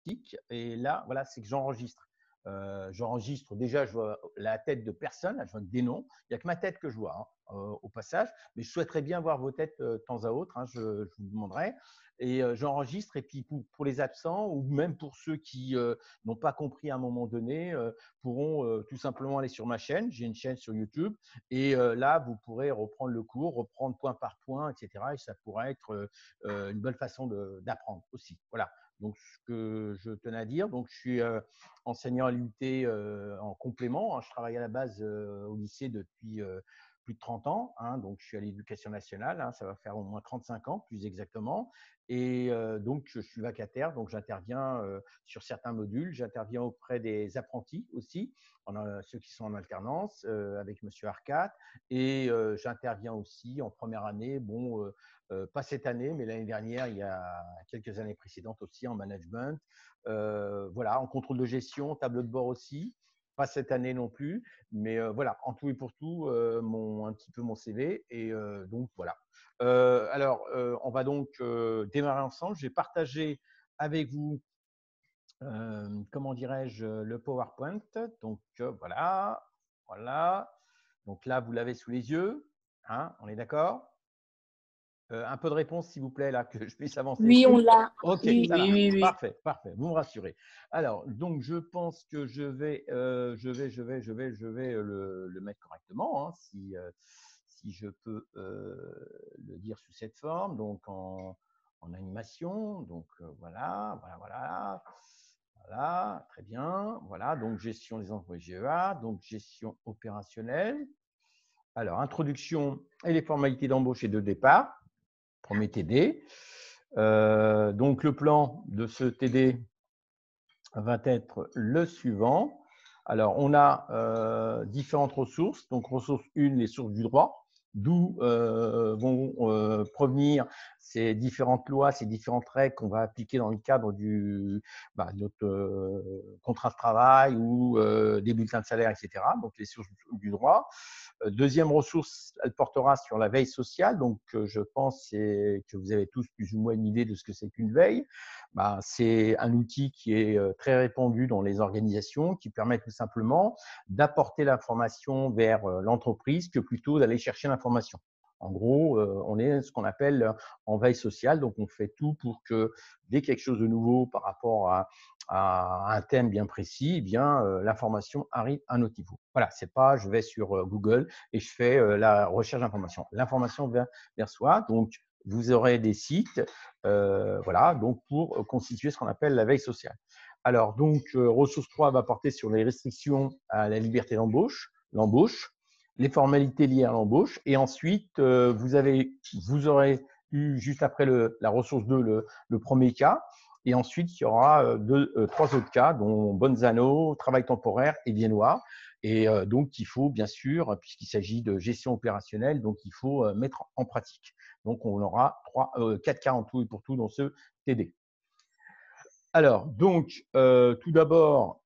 diagnostic. Et là, voilà, c'est que j'enregistre. J'enregistre déjà, je vois la tête de personne, je vois des noms. Il n'y a que ma tête que je vois au passage, mais je souhaiterais bien voir vos têtes de temps à autre, je vous demanderai. Et j'enregistre, et puis pour les absents, ou même pour ceux qui n'ont pas compris à un moment donné, pourront tout simplement aller sur ma chaîne. J'ai une chaîne sur YouTube, et là, vous pourrez reprendre le cours, reprendre point par point, etc. Et ça pourrait être une bonne façon d'apprendre aussi. Voilà. Donc, ce que je tenais à dire, donc je suis enseignant à l'UT en complément. Je travaille à la base au lycée depuis plus de 30 ans. Donc, je suis à l'éducation nationale. Ça va faire au moins 35 ans, plus exactement. Et donc, je suis vacataire. Donc, j'interviens sur certains modules. J'interviens auprès des apprentis aussi, ceux qui sont en alternance avec Monsieur Arcade. Et j'interviens aussi en première année. Bon, pas cette année, mais l'année dernière, il y a quelques années précédentes aussi, en management. Voilà, en contrôle de gestion, tableau de bord aussi. Pas cette année non plus, mais voilà, en tout et pour tout, un petit peu mon CV. Et donc, voilà. Alors, on va donc démarrer ensemble. Je vais partager avec vous, comment dirais-je, le PowerPoint. Donc, voilà. Voilà. Donc là, vous l'avez sous les yeux. On est d'accord? Un peu de réponse, s'il vous plaît, là, que je puisse avancer. Oui, on l'a. Ok, Oui, ça marche. oui. Parfait, parfait. Vous me rassurez. Alors, donc, je pense que je vais le mettre correctement, si je peux le dire sous cette forme. Donc, en animation. Donc, voilà. Voilà, très bien. Voilà, donc gestion des emplois GEA, donc gestion opérationnelle. Alors, introduction et les formalités d'embauche et de départ. Premier TD. Donc, le plan de ce TD va être le suivant. Alors, on a différentes ressources. Donc, ressource 1, les sources du droit, d'où vont provenir ces différentes lois, ces différentes règles qu'on va appliquer dans le cadre de notre contrat de travail ou des bulletins de salaire, etc. Donc, les sources du droit. Deuxième ressource, elle portera sur la veille sociale. Donc, je pense que vous avez tous plus ou moins une idée de ce que c'est qu'une veille. C'est un outil qui est très répandu dans les organisations, qui permet tout simplement d'apporter l'information vers l'entreprise que plutôt d'aller chercher l'information. En gros, on est ce qu'on appelle en veille sociale. Donc, on fait tout pour que dès quelque chose de nouveau par rapport à un thème bien précis, l'information arrive à notre niveau. Voilà, c'est pas je vais sur Google et je fais la recherche d'information. L'information vient vers soi. Donc, vous aurez des sites voilà, donc pour constituer ce qu'on appelle la veille sociale. Alors, donc, ressource 3 va porter sur les restrictions à la liberté d'embauche, l'embauche, les formalités liées à l'embauche. Et ensuite, vous aurez eu juste après la ressource 2 le premier cas. Et ensuite, il y aura trois autres cas, dont Bonzano, travail temporaire et viennois. Et donc, il faut, bien sûr, puisqu'il s'agit de gestion opérationnelle, donc il faut mettre en pratique. Donc, on aura 4 cas en tout et pour tout dans ce TD. Alors, donc, tout d'abord,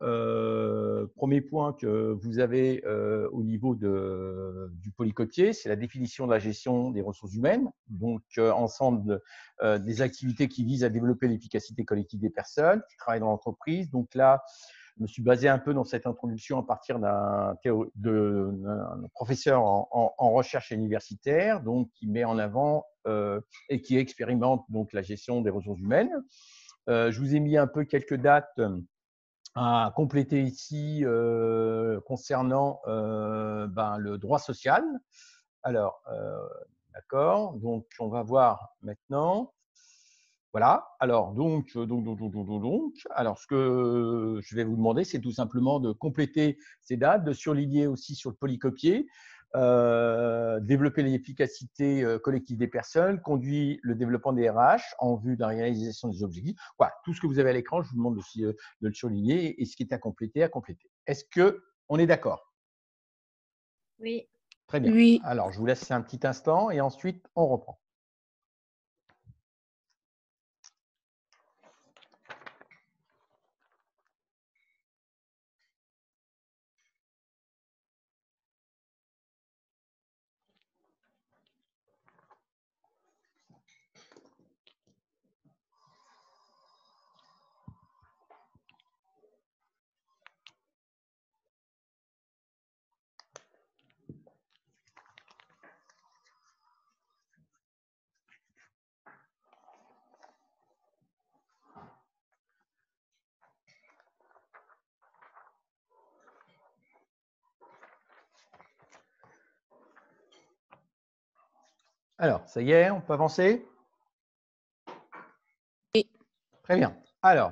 premier point que vous avez au niveau du polycopier, c'est la définition de la gestion des ressources humaines. Donc, ensemble des activités qui visent à développer l'efficacité collective des personnes qui travaillent dans l'entreprise. Donc là, je me suis basé un peu dans cette introduction à partir d'un professeur en recherche universitaire, donc qui met en avant et qui expérimente donc la gestion des ressources humaines. Je vous ai mis un peu quelques dates à compléter ici concernant le droit social. Alors, d'accord, donc on va voir maintenant. Voilà, alors alors ce que je vais vous demander, c'est tout simplement de compléter ces dates, de surligner aussi sur le polycopier, développer l'efficacité collective des personnes, conduit le développement des RH en vue de la réalisation des objectifs. Voilà, tout ce que vous avez à l'écran, je vous demande aussi de le surligner et ce qui est à compléter, à compléter. Est-ce qu'on est d'accord? Oui. Très bien. Oui. Alors, je vous laisse un petit instant et ensuite, on reprend. Alors, ça y est, on peut avancer? Oui. Très bien. Alors,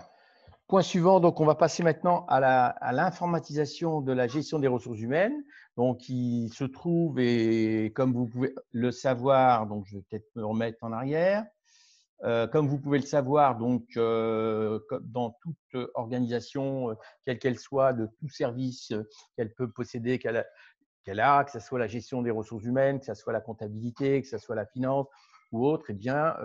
point suivant, donc on va passer maintenant à l'informatisation de la gestion des ressources humaines. Donc, il se trouve, et comme vous pouvez le savoir, donc je vais peut-être me remettre en arrière. Comme vous pouvez le savoir, donc, dans toute organisation, quelle qu'elle soit, de tout service qu'elle peut posséder, qu'elle a, que ce soit la gestion des ressources humaines, que ce soit la comptabilité, que ce soit la finance ou autre, eh bien,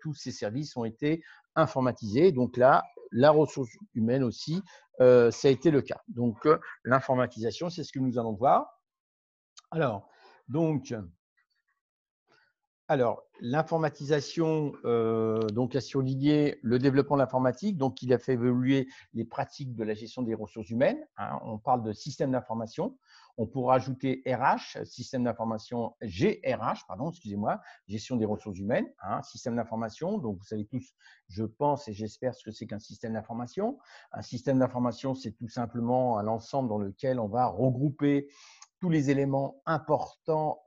tous ces services ont été informatisés. Donc là, la ressource humaine aussi, ça a été le cas. Donc, l'informatisation, c'est ce que nous allons voir. Alors, donc, l'informatisation, donc a surligné le développement de l'informatique, donc il a fait évoluer les pratiques de la gestion des ressources humaines. Hein. On parle de système d'information. On pourra ajouter RH, système d'information GRH, pardon, excusez-moi, gestion des ressources humaines, hein, système d'information. Donc vous savez tous, je pense et j'espère ce que c'est qu'un système d'information. Un système d'information, c'est tout simplement un ensemble dans lequel on va regrouper tous les éléments importants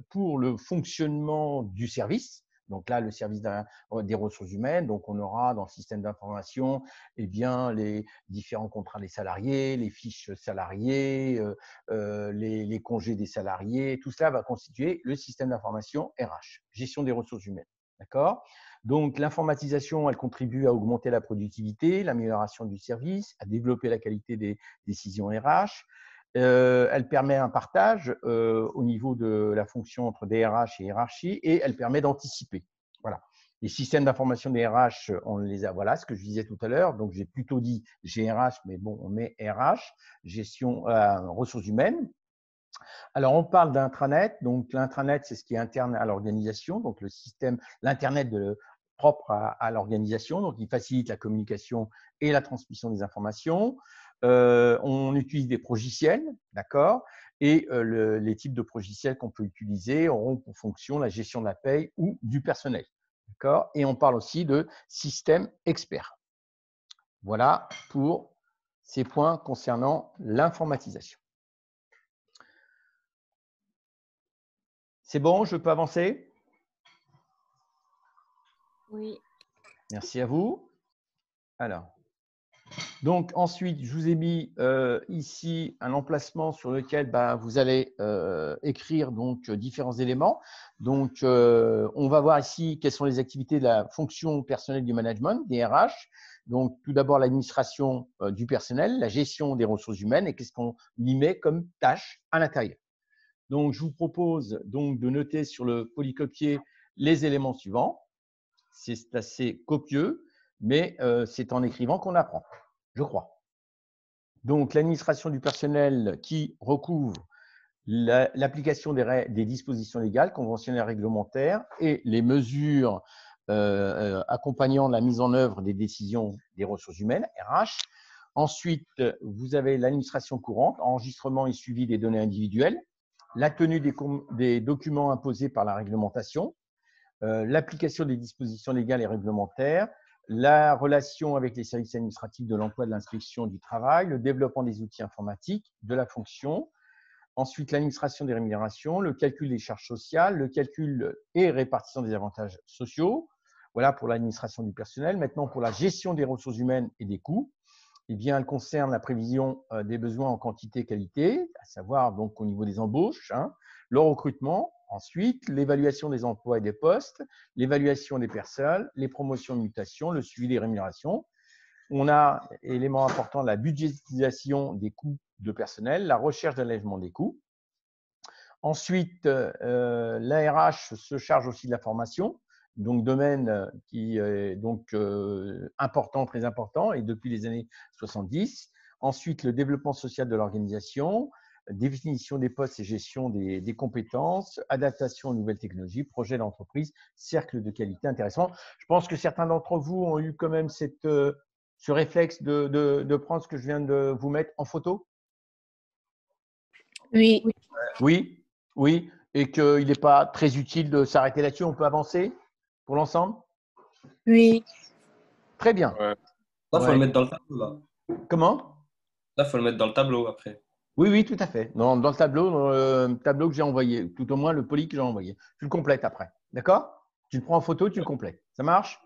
pour le fonctionnement du service. Donc là, le service des ressources humaines. Donc, on aura dans le système d'information eh bien, les différents contrats des salariés, les fiches salariés, les congés des salariés. Tout cela va constituer le système d'information RH, gestion des ressources humaines. D'accord? Donc, l'informatisation, elle contribue à augmenter la productivité, l'amélioration du service, à développer la qualité des décisions RH. Elle permet un partage au niveau de la fonction entre DRH et hiérarchie et elle permet d'anticiper. Voilà. Les systèmes d'information des RH, on les a, voilà ce que je disais tout à l'heure. Donc, j'ai plutôt dit GRH, mais bon, on met RH, gestion ressources humaines. Alors, on parle d'intranet. Donc, l'intranet, c'est ce qui est interne à l'organisation. Donc, le système, l'internet propre à l'organisation. Donc, il facilite la communication et la transmission des informations. On utilise des progiciels, d'accord? Et les types de progiciels qu'on peut utiliser auront pour fonction la gestion de la paye ou du personnel, d'accord? Et on parle aussi de système expert. Voilà pour ces points concernant l'informatisation. C'est bon, je peux avancer? Oui. Merci à vous. Alors, donc ensuite, je vous ai mis ici un emplacement sur lequel vous allez écrire donc différents éléments. Donc, on va voir ici quelles sont les activités de la fonction personnelle du management, des RH. Donc, tout d'abord, l'administration du personnel, la gestion des ressources humaines et qu'est-ce qu'on y met comme tâche à l'intérieur. Donc, je vous propose donc de noter sur le polycopier les éléments suivants. C'est assez copieux, mais c'est en écrivant qu'on apprend, je crois. Donc, l'administration du personnel qui recouvre l'application des dispositions légales, conventionnelles, réglementaires et les mesures accompagnant la mise en œuvre des décisions des ressources humaines, RH. Ensuite, vous avez l'administration courante, enregistrement et suivi des données individuelles, la tenue des documents imposés par la réglementation, l'application des dispositions légales et réglementaires, la relation avec les services administratifs de l'emploi, de l'inspection du travail, le développement des outils informatiques, de la fonction, ensuite l'administration des rémunérations, le calcul des charges sociales, le calcul et répartition des avantages sociaux. Voilà pour l'administration du personnel. Maintenant, pour la gestion des ressources humaines et des coûts, eh bien, elle concerne la prévision des besoins en quantité et qualité, à savoir donc au niveau des embauches, hein, le recrutement, ensuite l'évaluation des emplois et des postes, l'évaluation des personnes, les promotions de mutation, le suivi des rémunérations. On a, élément important, la budgétisation des coûts de personnel, la recherche d'allègement des coûts. Ensuite, l'ARH se charge aussi de la formation, donc domaine qui est donc important, très important, et depuis les années 70. Ensuite, le développement social de l'organisation, définition des postes et gestion des compétences, adaptation aux nouvelles technologies, projet d'entreprise, cercle de qualité intéressant. Je pense que certains d'entre vous ont eu quand même ce réflexe de prendre ce que je viens de vous mettre en photo. Oui. Oui, oui, et qu'il n'est pas très utile de s'arrêter là-dessus. On peut avancer pour l'ensemble? Oui. Très bien. Ouais. Là, il faut le Ouais. mettre dans le tableau. Là, Comment? là, faut le mettre dans le tableau après. Oui, oui, tout à fait. Dans le tableau que j'ai envoyé, tout au moins le poli que j'ai envoyé. Tu le complètes après. D'accord? Tu le prends en photo, tu le complètes. Ça marche?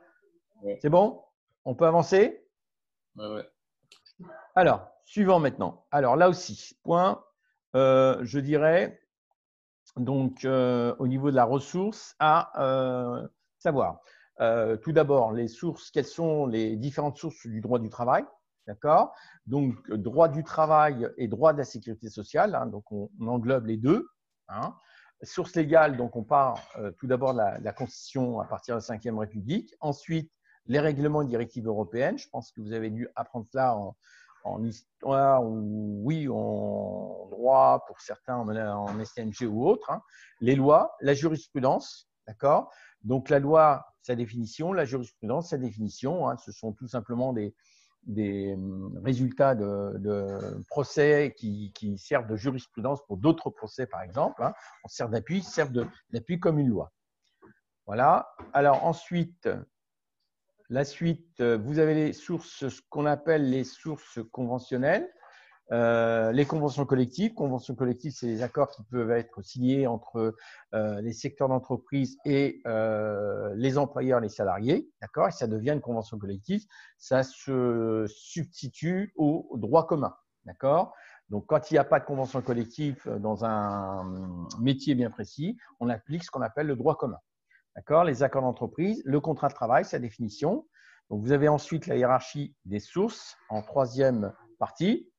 Ouais. C'est bon? On peut avancer? Ouais. Alors, suivant maintenant. Alors là aussi, point, je dirais, donc au niveau de la ressource à savoir. Tout d'abord, les sources, quelles sont les différentes sources du droit du travail? D'accord? Donc, droit du travail et droit de la sécurité sociale, hein, donc on englobe les deux. Hein. Source légale, donc on part tout d'abord de la Constitution à partir de la Ve République. Ensuite, les règlements et directives européennes. Je pense que vous avez dû apprendre cela en histoire ou oui, en droit pour certains, en STMG ou autre. Hein. Les lois, la jurisprudence, d'accord? Donc la loi, sa définition, la jurisprudence, sa définition. Hein, ce sont tout simplement des résultats de procès qui servent de jurisprudence pour d'autres procès, par exemple. Hein. On sert d'appui, servent d'appui comme une loi. Voilà. Alors ensuite, la suite, vous avez les sources, ce qu'on appelle les sources conventionnelles. Les conventions collectives. Conventions collectives, c'est les accords qui peuvent être signés entre les secteurs d'entreprise et les employeurs, les salariés. D'accord? Et ça devient une convention collective. Ça se substitue au droit commun. D'accord? Donc, quand il n'y a pas de convention collective dans un métier bien précis, on applique ce qu'on appelle le droit commun. D'accord? Les accords d'entreprise, le contrat de travail, sa définition. Donc, vous avez ensuite la hiérarchie des sources en troisième partie.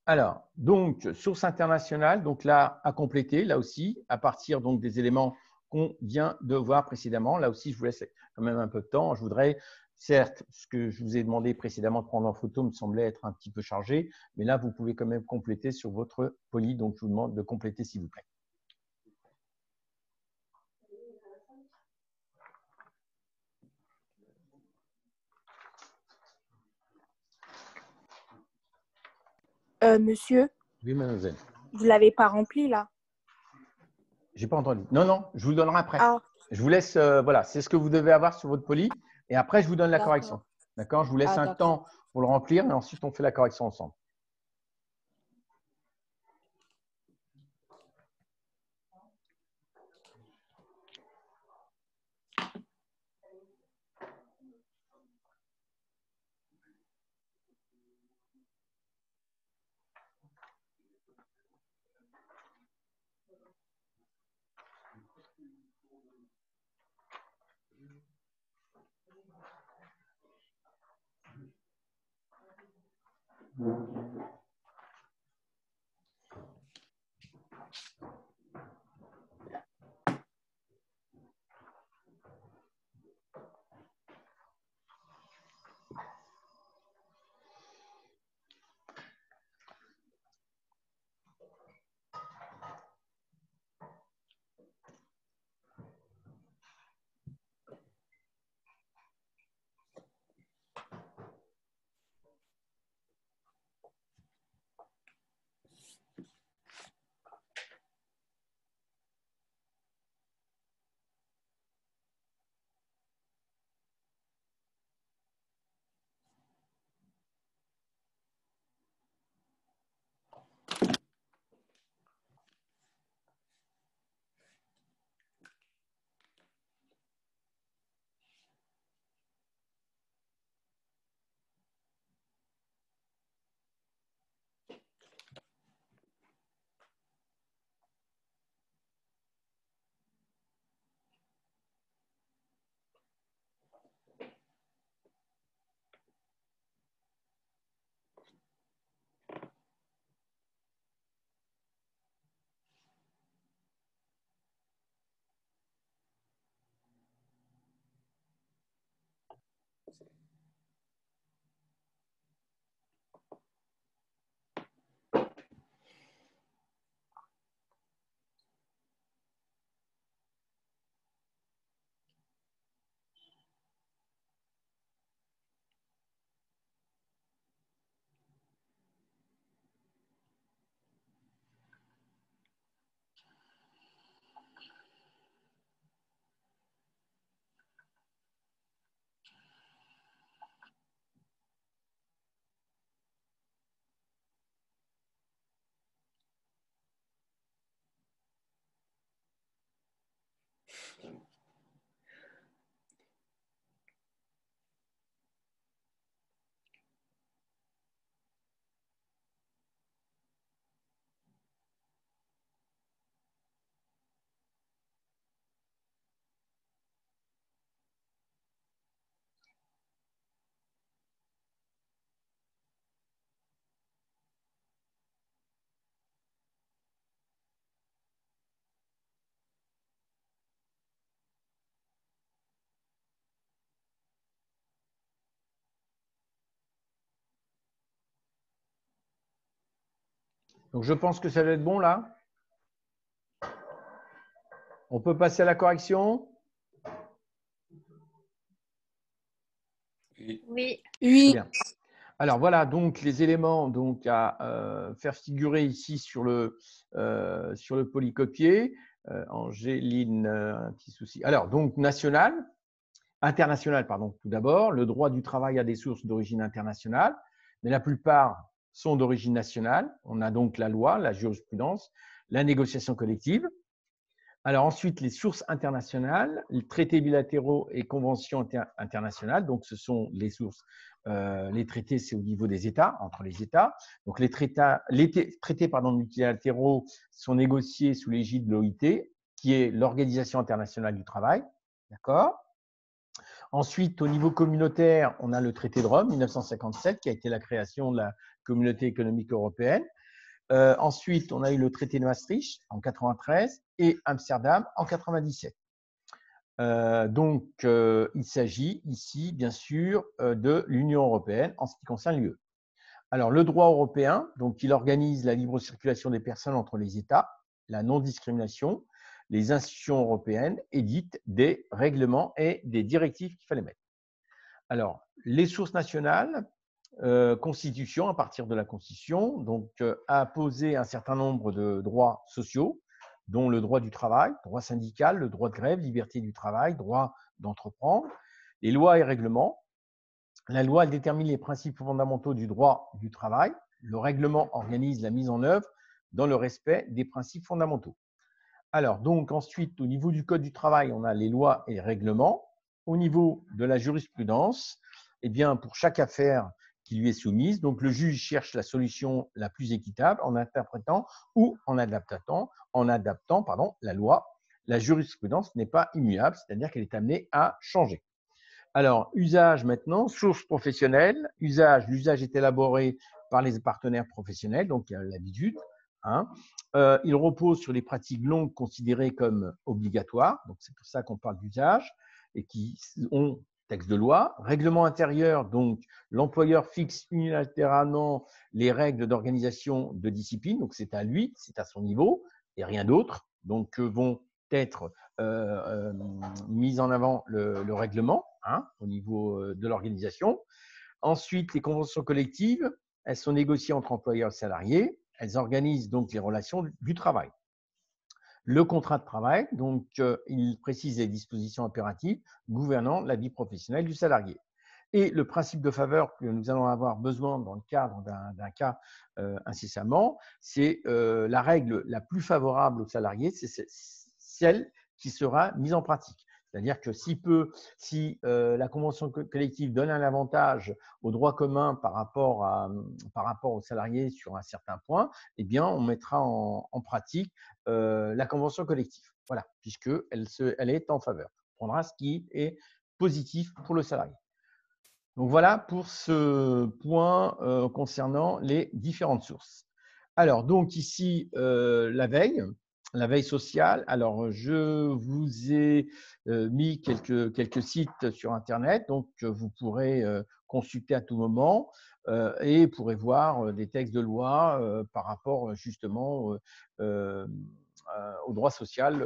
Alors, donc, source internationale, donc là, à compléter, là aussi, à partir donc des éléments qu'on vient de voir précédemment. Là aussi, je vous laisse quand même un peu de temps. Je voudrais, certes, ce que je vous ai demandé précédemment de prendre en photo me semblait être un petit peu chargé, mais là, vous pouvez quand même compléter sur votre poli. Donc, je vous demande de compléter, s'il vous plaît. Monsieur, Oui, mademoiselle. vous ne l'avez pas rempli là? Je n'ai pas entendu. Non, non, je vous le donnerai après. Ah, Je vous laisse, voilà, c'est ce que vous devez avoir sur votre poli. Et après, je vous donne la correction. D'accord? Je vous laisse Ah, un d'accord. temps pour le remplir, mais ensuite, on fait la correction ensemble. Donc, je pense que ça va être bon là. On peut passer à la correction? Oui. Oui. Très Oui. bien. Alors voilà, donc les éléments donc, à faire figurer ici sur le polycopier. Angéline, un petit souci. Alors, donc international, pardon, tout d'abord. Le droit du travail a des sources d'origine internationale, mais la plupart sont d'origine nationale. On a donc la loi, la jurisprudence, la négociation collective. Alors ensuite, les sources internationales, les traités bilatéraux et conventions internationales. Donc, ce sont les sources. Les traités, c'est au niveau des États, entre les États. Donc, les traités multilatéraux sont négociés sous l'égide de l'OIT, qui est l'Organisation internationale du travail. D'accord? Ensuite, au niveau communautaire, on a le traité de Rome, 1957, qui a été la création de la Communauté économique européenne. Ensuite, on a eu le traité de Maastricht en 93 et Amsterdam en 97. Il s'agit ici, bien sûr, de l'Union européenne en ce qui concerne l'UE. Alors, le droit européen, donc, il organise la libre circulation des personnes entre les États, la non-discrimination, les institutions européennes éditent des règlements et des directives qu'il fallait mettre. Alors, les sources nationales, Constitution, à partir de la Constitution, donc, a posé un certain nombre de droits sociaux, dont le droit du travail, droit syndical, le droit de grève, liberté du travail, droit d'entreprendre, les lois et règlements. La loi, elle détermine les principes fondamentaux du droit du travail. Le règlement organise la mise en œuvre dans le respect des principes fondamentaux. Alors, donc, ensuite, au niveau du Code du travail, on a les lois et les règlements. Au niveau de la jurisprudence, eh bien, pour chaque affaire qui lui est soumise, donc le juge cherche la solution la plus équitable en interprétant ou en adaptant la loi. La jurisprudence n'est pas immuable, c'est-à-dire qu'elle est amenée à changer. Alors, usage maintenant, source professionnelle. L'usage est élaboré par les partenaires professionnels, donc il y a l'habitude. Il repose sur les pratiques longues considérées comme obligatoires, donc c'est pour ça qu'on parle d'usage, et qui ont texte de loi. Règlement intérieur, donc l'employeur fixe unilatéralement les règles d'organisation de discipline, donc c'est à lui, c'est à son niveau, et rien d'autre. Donc, vont être mis en avant le règlement au niveau de l'organisation. Ensuite, les conventions collectives, elles sont négociées entre employeurs et salariés. Elles organisent donc les relations du travail. Le contrat de travail, donc, il précise les dispositions impératives gouvernant la vie professionnelle du salarié. Et le principe de faveur que nous allons avoir besoin dans le cadre d'un cas incessamment, c'est la règle la plus favorable au salarié, c'est celle qui sera mise en pratique. C'est-à-dire que si la convention collective donne un avantage au droit commun par rapport aux salariés sur un certain point, eh bien, on mettra en pratique la convention collective. Voilà, puisqu'elle est en faveur. On prendra ce qui est positif pour le salarié. Donc voilà pour ce point concernant les différentes sources. Alors, donc ici, la veille sociale. Alors, je vous ai mis quelques sites sur Internet, donc vous pourrez consulter à tout moment et pourrez voir des textes de loi par rapport justement au droit social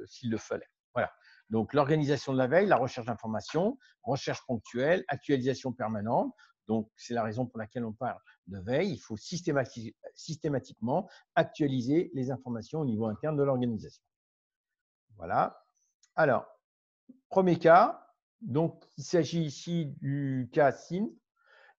s'il le fallait. Voilà. Donc, l'organisation de la veille, la recherche d'informations, recherche ponctuelle, actualisation permanente. Donc, c'est la raison pour laquelle on parle de veille. Il faut systématiquement actualiser les informations au niveau interne de l'organisation. Voilà. Alors, premier cas. Donc, il s'agit ici du cas SIN.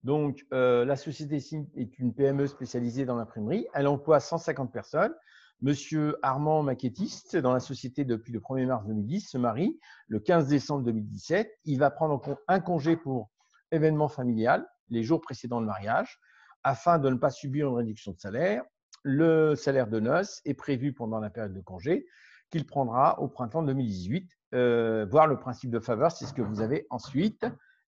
Donc, la société SIN est une PME spécialisée dans l'imprimerie. Elle emploie 150 personnes. Monsieur Armand, maquettiste, dans la société depuis le 1er mars 2010, se marie le 15 décembre 2017. Il va prendre un congé pour événement familial les jours précédant le mariage afin de ne pas subir une réduction de salaire. Le salaire de noces est prévu pendant la période de congé qu'il prendra au printemps 2018. Voir le principe de faveur, c'est ce que vous avez ensuite.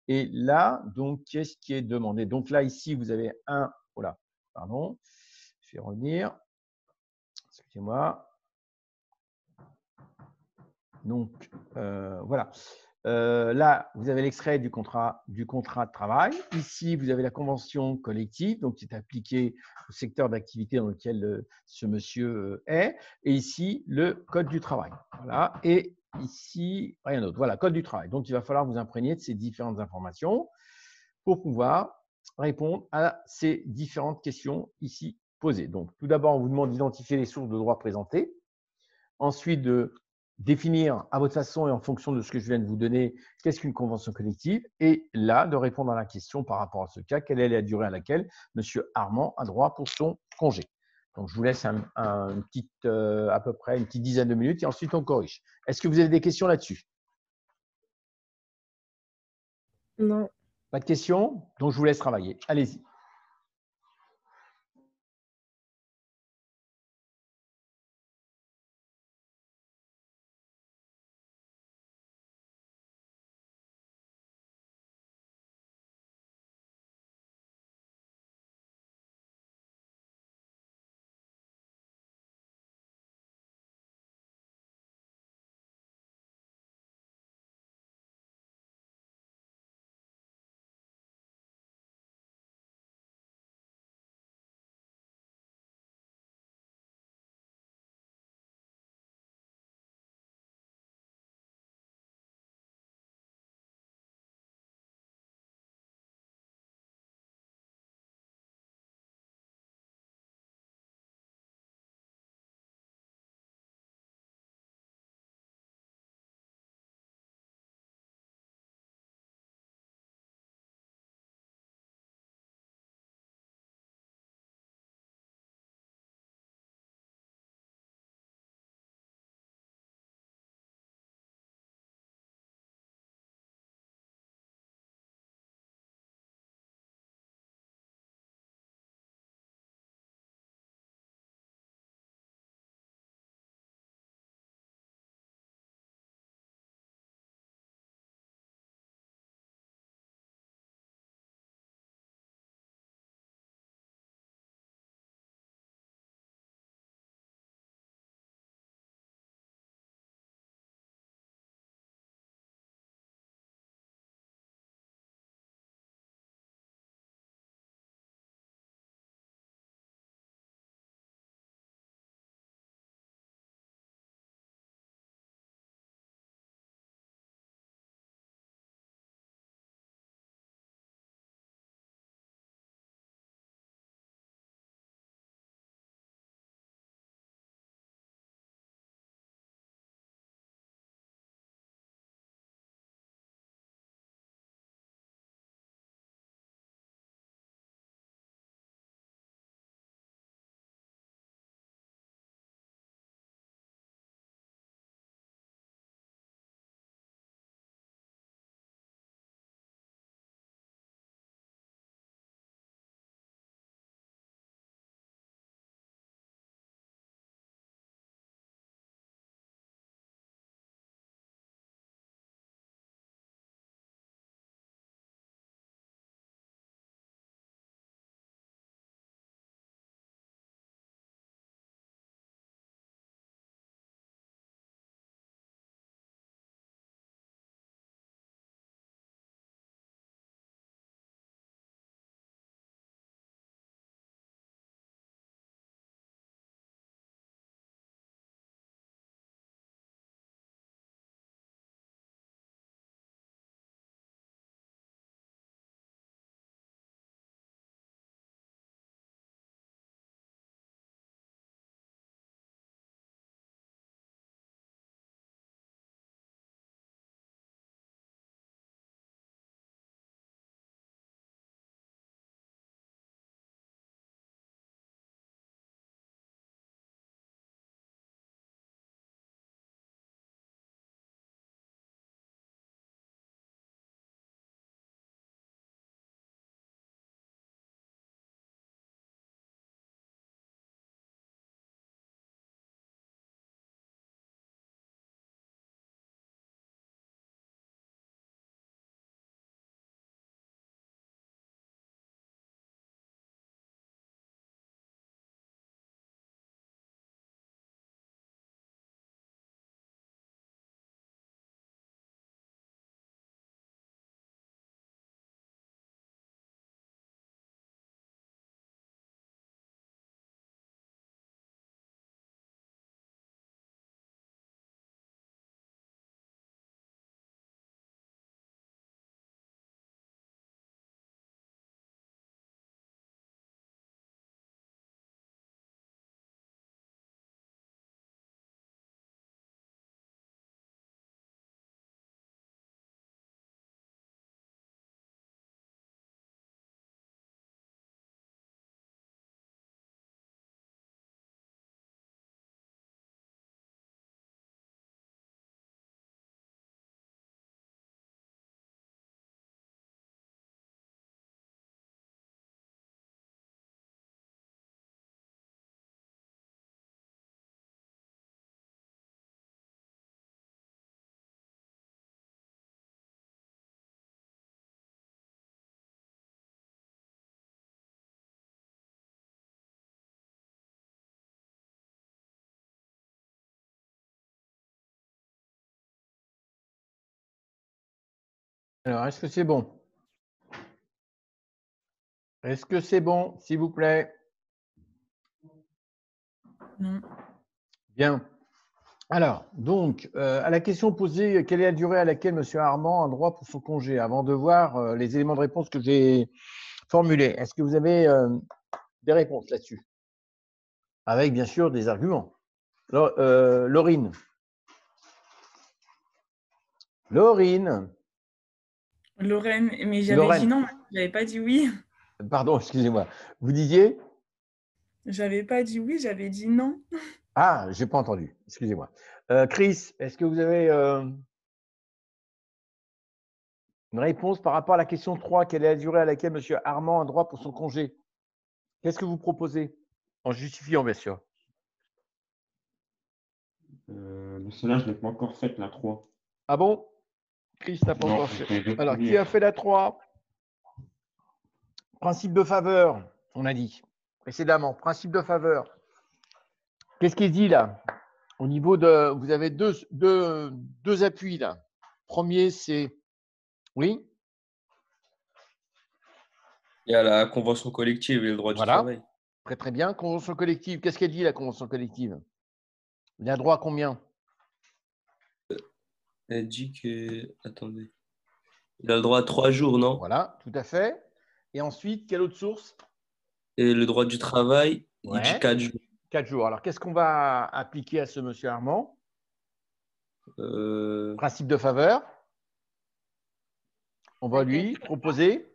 Et là, donc, qu'est-ce qui est demandé? Donc là, ici, vous avez pardon, je vais revenir. Excusez-moi. Donc, voilà. Là, vous avez l'extrait du contrat de travail. Ici, vous avez la convention collective, donc qui est appliquée au secteur d'activité dans lequel ce monsieur est. Et ici, le code du travail. Voilà. Et ici, rien d'autre. Voilà, code du travail. Donc, il va falloir vous imprégner de ces différentes informations pour pouvoir répondre à ces différentes questions ici posées. Donc, tout d'abord, on vous demande d'identifier les sources de droits présentés. Ensuite, de définir à votre façon et en fonction de ce que je viens de vous donner, qu'est-ce qu'une convention collective, et là, de répondre à la question par rapport à ce cas, quelle est la durée à laquelle M. Armand a droit pour son congé. Donc, je vous laisse à peu près une petite dizaine de minutes et ensuite on corrige. Est-ce que vous avez des questions là-dessus? Non. Pas de questions? Donc, je vous laisse travailler. Allez-y. Alors, est-ce que c'est bon? Est-ce que c'est bon, s'il vous plaît? Non. Bien. Alors, donc, à la question posée, quelle est la durée à laquelle M. Armand a droit pour son congé? Avant de voir les éléments de réponse que j'ai formulés, est-ce que vous avez des réponses là-dessus? Avec, bien sûr, des arguments. Laurine. Laurine. Lorraine, mais j'avais dit Lorraine. non, j'avais pas dit oui. Pardon, excusez-moi. Vous disiez? J'avais pas dit oui, j'avais dit non. Ah, je n'ai pas entendu. Excusez-moi. Chris, est-ce que vous avez une réponse par rapport à la question 3? Quelle est la durée à laquelle M. Armand a droit pour son congé? Qu'est-ce que vous proposez? En justifiant, bien sûr. Celle-là, je ne l'ai pas encore faite, la 3. Ah bon? Chris n'a pas Non, encore je fait. vais les Alors, qui premières. a fait la 3? Principe de faveur, on a dit précédemment. Principe de faveur. Qu'est-ce qui est dit là? Au niveau de. Vous avez deux appuis là. Premier, c'est. Oui, Il y a la convention collective et le droit du voilà. travail. Très très bien. Convention collective. Qu'est-ce qu'elle dit la convention collective? Il a droit à combien? Elle dit que. Attendez. Il a le droit à 3 jours, non? Voilà, tout à fait. Et ensuite, quelle autre source? Et le droit du travail, il dit Ouais, 4 jours. 4 jours. Alors, qu'est-ce qu'on va appliquer à ce monsieur Armand? Euh, Principe de faveur. On va lui proposer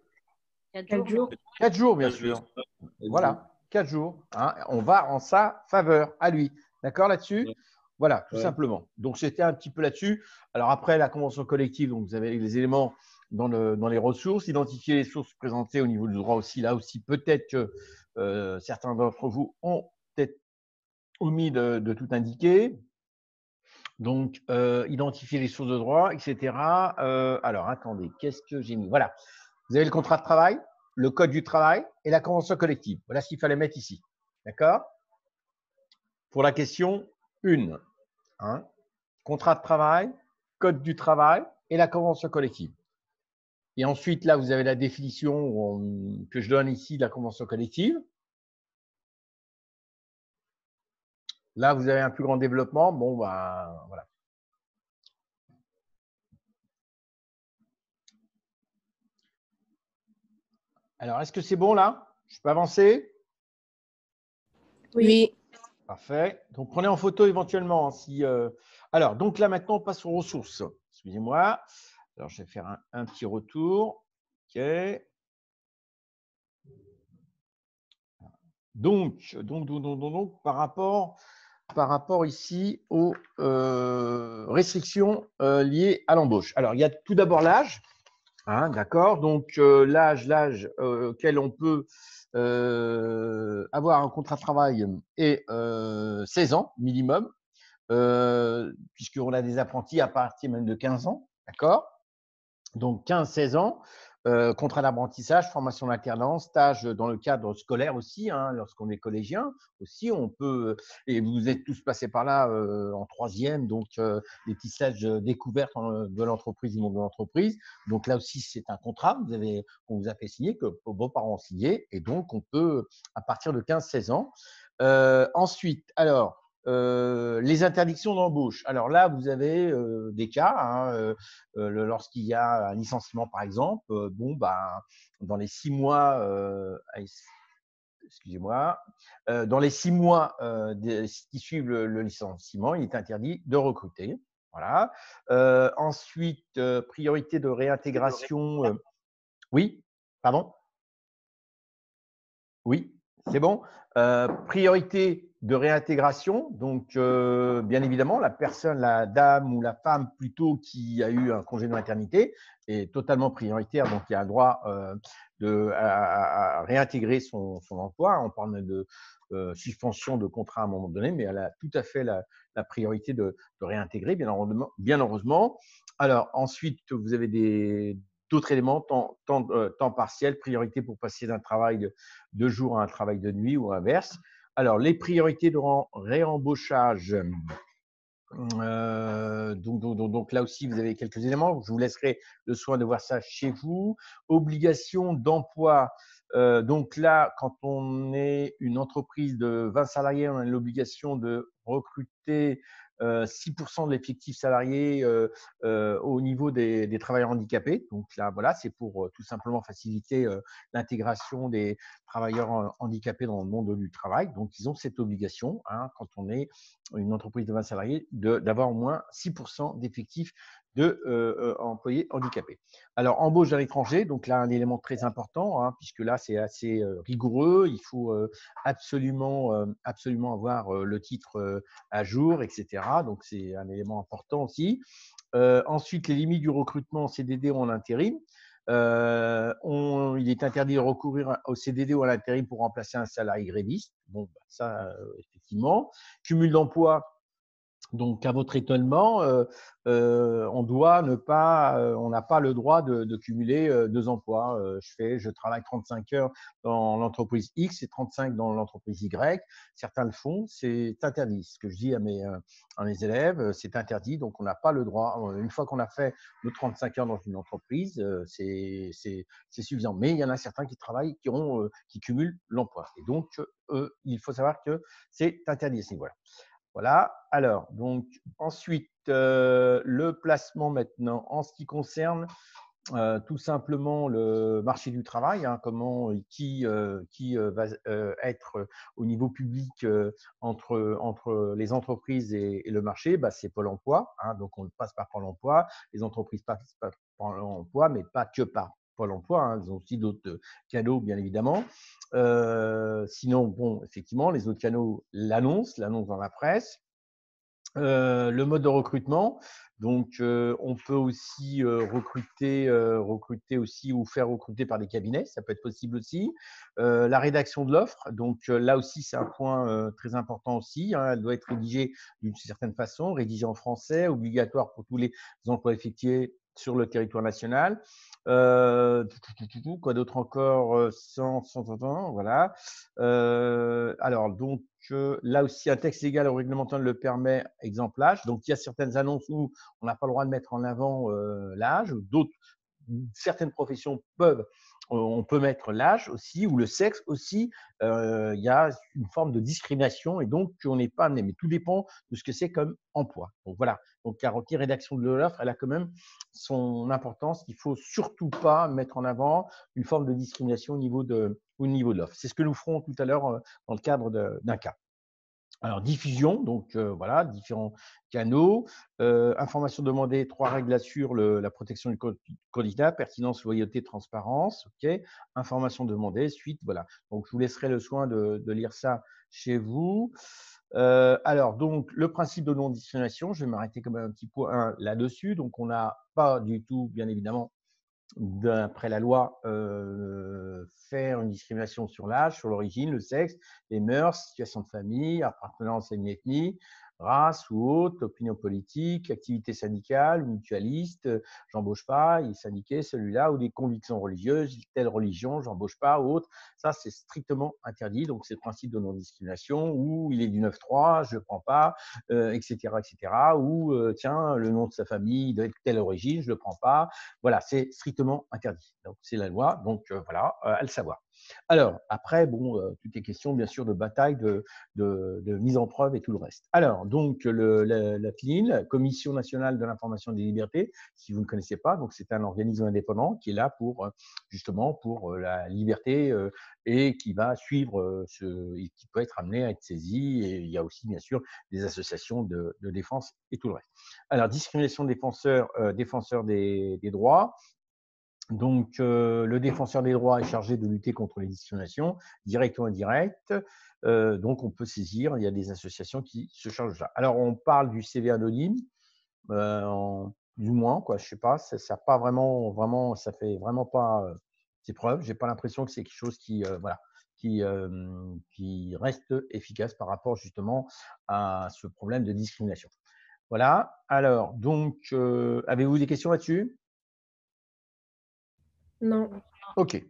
4 jours. 4 jours, bien 4 jours. sûr. Voilà, 4 jours. Hein. On va en sa faveur, à lui. D'accord là-dessus? Ouais. Voilà, tout Ouais. simplement. Donc, c'était un petit peu là-dessus. Alors, après, la convention collective, donc, vous avez les éléments dans les ressources, identifier les sources présentées au niveau du droit aussi. Là aussi, peut-être que certains d'entre vous ont peut-être omis de tout indiquer. Donc, identifier les sources de droit, etc. Alors, attendez, qu'est-ce que j'ai mis? Voilà. Vous avez le contrat de travail, le code du travail et la convention collective. Voilà ce qu'il fallait mettre ici. D'accord? Pour la question 1. Hein, contrat de travail, code du travail et la convention collective. Et ensuite, là, vous avez la définition que je donne ici de la convention collective. Là, vous avez un plus grand développement. Bon, bah, voilà. Alors, est-ce que c'est bon là? Je peux avancer? Oui. Parfait. Donc, prenez en photo éventuellement. Si, Alors, donc là, maintenant, on passe aux ressources. Excusez-moi. Alors, je vais faire un petit retour. OK. Donc, par rapport ici aux restrictions liées à l'embauche. Alors, il y a tout d'abord l'âge. Hein, d'accord. Donc, l'âge auquel on peut avoir un contrat de travail est 16 ans minimum, puisqu'on a des apprentis à partir même de 15 ans. D'accord. Donc, 15-16 ans, contrat d'apprentissage, formation d'alternance, stage dans le cadre scolaire aussi, hein, lorsqu'on est collégien aussi, on peut, et vous êtes tous passés par là en troisième, donc les petits stages découvertes de l'entreprise, du monde de l'entreprise. Donc là aussi, c'est un contrat qu'on vous a fait signer, que vos parents ont signé, et donc on peut, à partir de 15-16 ans. Ensuite, alors, les interdictions d'embauche. Alors là, vous avez des cas, hein, lorsqu'il y a un licenciement, par exemple, bon, bah, dans les 6 mois, excusez-moi, dans les 6 mois qui suivent le licenciement, il est interdit de recruter. Voilà. Ensuite, priorité de réintégration. Oui, pardon? Oui, c'est bon. Priorité de réintégration. Donc, bien évidemment, la personne, la dame ou la femme plutôt qui a eu un congé de maternité est totalement prioritaire. Donc, il y a un droit à réintégrer son emploi. On parle de suspension de contrat à un moment donné, mais elle a tout à fait la priorité de réintégrer, bien heureusement. Alors, ensuite, vous avez d'autres éléments, temps partiel, priorité pour passer d'un travail de jour à un travail de nuit ou inverse. Alors, les priorités de réembauchage. Donc là aussi, vous avez quelques éléments. Je vous laisserai le soin de voir ça chez vous. Obligation d'emploi. Donc là, quand on est une entreprise de 20 salariés, on a l'obligation de recruter 6% de l'effectif salarié au niveau des travailleurs handicapés. Donc là, voilà, c'est pour tout simplement faciliter l'intégration des travailleurs handicapés dans le monde du travail. Donc, ils ont cette obligation, hein, quand on est une entreprise de 20 salariés, d'avoir au moins 6% d'effectifs employés handicapés. Alors, embauche à l'étranger, donc là, un élément très important, hein, puisque là, c'est assez rigoureux. Il faut absolument avoir le titre à jour, etc. Donc, c'est un élément important aussi. Ensuite, les limites du recrutement en CDD ou en intérim. Il est interdit de recourir au CDD ou à l'intérim pour remplacer un salarié gréviste. Bon, ça, effectivement. Cumul d'emploi. Donc, à votre étonnement, on n'a pas le droit de cumuler 2 emplois. Je travaille 35 heures dans l'entreprise X et 35 dans l'entreprise Y. Certains le font, c'est interdit. Ce que je dis à mes élèves, c'est interdit. Donc, on n'a pas le droit. Une fois qu'on a fait nos 35 heures dans une entreprise, c'est suffisant. Mais il y en a certains qui travaillent, qui cumulent l'emploi. Et donc, il faut savoir que c'est interdit à ce niveau-là. Voilà. Alors, donc, ensuite, le placement maintenant en ce qui concerne tout simplement le marché du travail, hein, qui va être au niveau public entre les entreprises et le marché, bah, c'est Pôle emploi, hein, donc on passe par Pôle emploi, les entreprises passent par Pôle emploi, mais pas que par Pôle emploi, hein, ils ont aussi d'autres canaux, bien évidemment. Sinon, bon, effectivement, les autres canaux l'annoncent dans la presse. Le mode de recrutement, donc on peut aussi recruter aussi ou faire recruter par des cabinets, ça peut être possible aussi. La rédaction de l'offre, donc là aussi c'est un point très important aussi, hein, elle doit être rédigée d'une certaine façon, rédigée en français, obligatoire pour tous les emplois effectués sur le territoire national. Quoi d'autre encore, voilà. Alors donc là aussi, un texte légal ou réglementaire le permet, exemple l'âge. Donc, il y a certaines annonces où on n'a pas le droit de mettre en avant l'âge. Certaines professions on peut mettre l'âge aussi ou le sexe aussi. Il y a une forme de discrimination et donc on n'est pas amené. Mais tout dépend de ce que c'est comme emploi. Donc voilà. Donc, Carotti, rédaction de l'offre, elle a quand même son importance. Il ne faut surtout pas mettre en avant une forme de discrimination au niveau de l'offre. C'est ce que nous ferons tout à l'heure dans le cadre d'un cas. Alors, diffusion, donc voilà, différents canaux. Information demandée, 3 règles assurent la protection du candidat, pertinence, loyauté, transparence. OK. Information demandée, suite, voilà. Donc, je vous laisserai le soin de lire ça chez vous. Alors, donc, le principe de non-discrimination, je vais m'arrêter comme un petit point là-dessus. Donc, on n'a pas du tout, bien évidemment, d'après la loi, faire une discrimination sur l'âge, sur l'origine, le sexe, les mœurs, situation de famille, appartenance à une ethnie, race ou autre, opinion politique, activité syndicale, mutualiste, j'embauche pas, il est syndiqué, celui-là, ou des convictions religieuses, telle religion, j'embauche pas, ou autre. Ça, c'est strictement interdit. Donc, c'est le principe de non-discrimination, ou il est du 9-3, je ne prends pas, etc., etc. Ou, tiens, le nom de sa famille doit être telle origine, je ne le prends pas. Voilà, c'est strictement interdit. Donc, c'est la loi. Donc, voilà, à le savoir. Alors, après, bon, tout est question, bien sûr, de bataille, de mise en preuve et tout le reste. Alors, donc, la CNIL, la Commission nationale de l'information et des libertés, si vous ne connaissez pas, donc c'est un organisme indépendant qui est là justement pour la liberté et qui va suivre et qui peut être amené à être saisi. Et il y a aussi, bien sûr, des associations de défense et tout le reste. Alors, discrimination défenseur des droits. Donc, le défenseur des droits est chargé de lutter contre les discriminations, directes ou indirectes. Donc, on peut saisir, il y a des associations qui se chargent de ça. Alors, on parle du CV anonyme, du moins, quoi, je ne sais pas, ça pas vraiment, ça fait vraiment pas ses preuves. Je n'ai pas l'impression que c'est quelque chose qui reste efficace par rapport justement à ce problème de discrimination. Voilà. Alors, donc, avez-vous des questions là-dessus? Non. OK.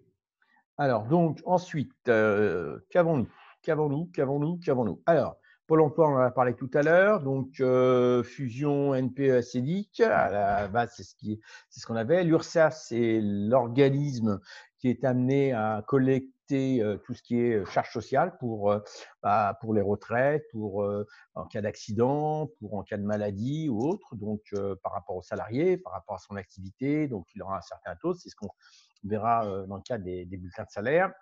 Alors, donc, ensuite, qu'avons-nous? Alors, Pôle emploi, on en a parlé tout à l'heure. Donc, fusion NPE-ACDIC, à la base, c'est ce qu'on avait. L'URSSAF, c'est l'organisme qui est amené à collecter tout ce qui est charges sociales pour les retraites, en cas d'accident, en cas de maladie ou autre, donc par rapport aux salariés, par rapport à son activité, donc il aura un certain taux, c'est ce qu'on verra dans le cadre des bulletins de salaire.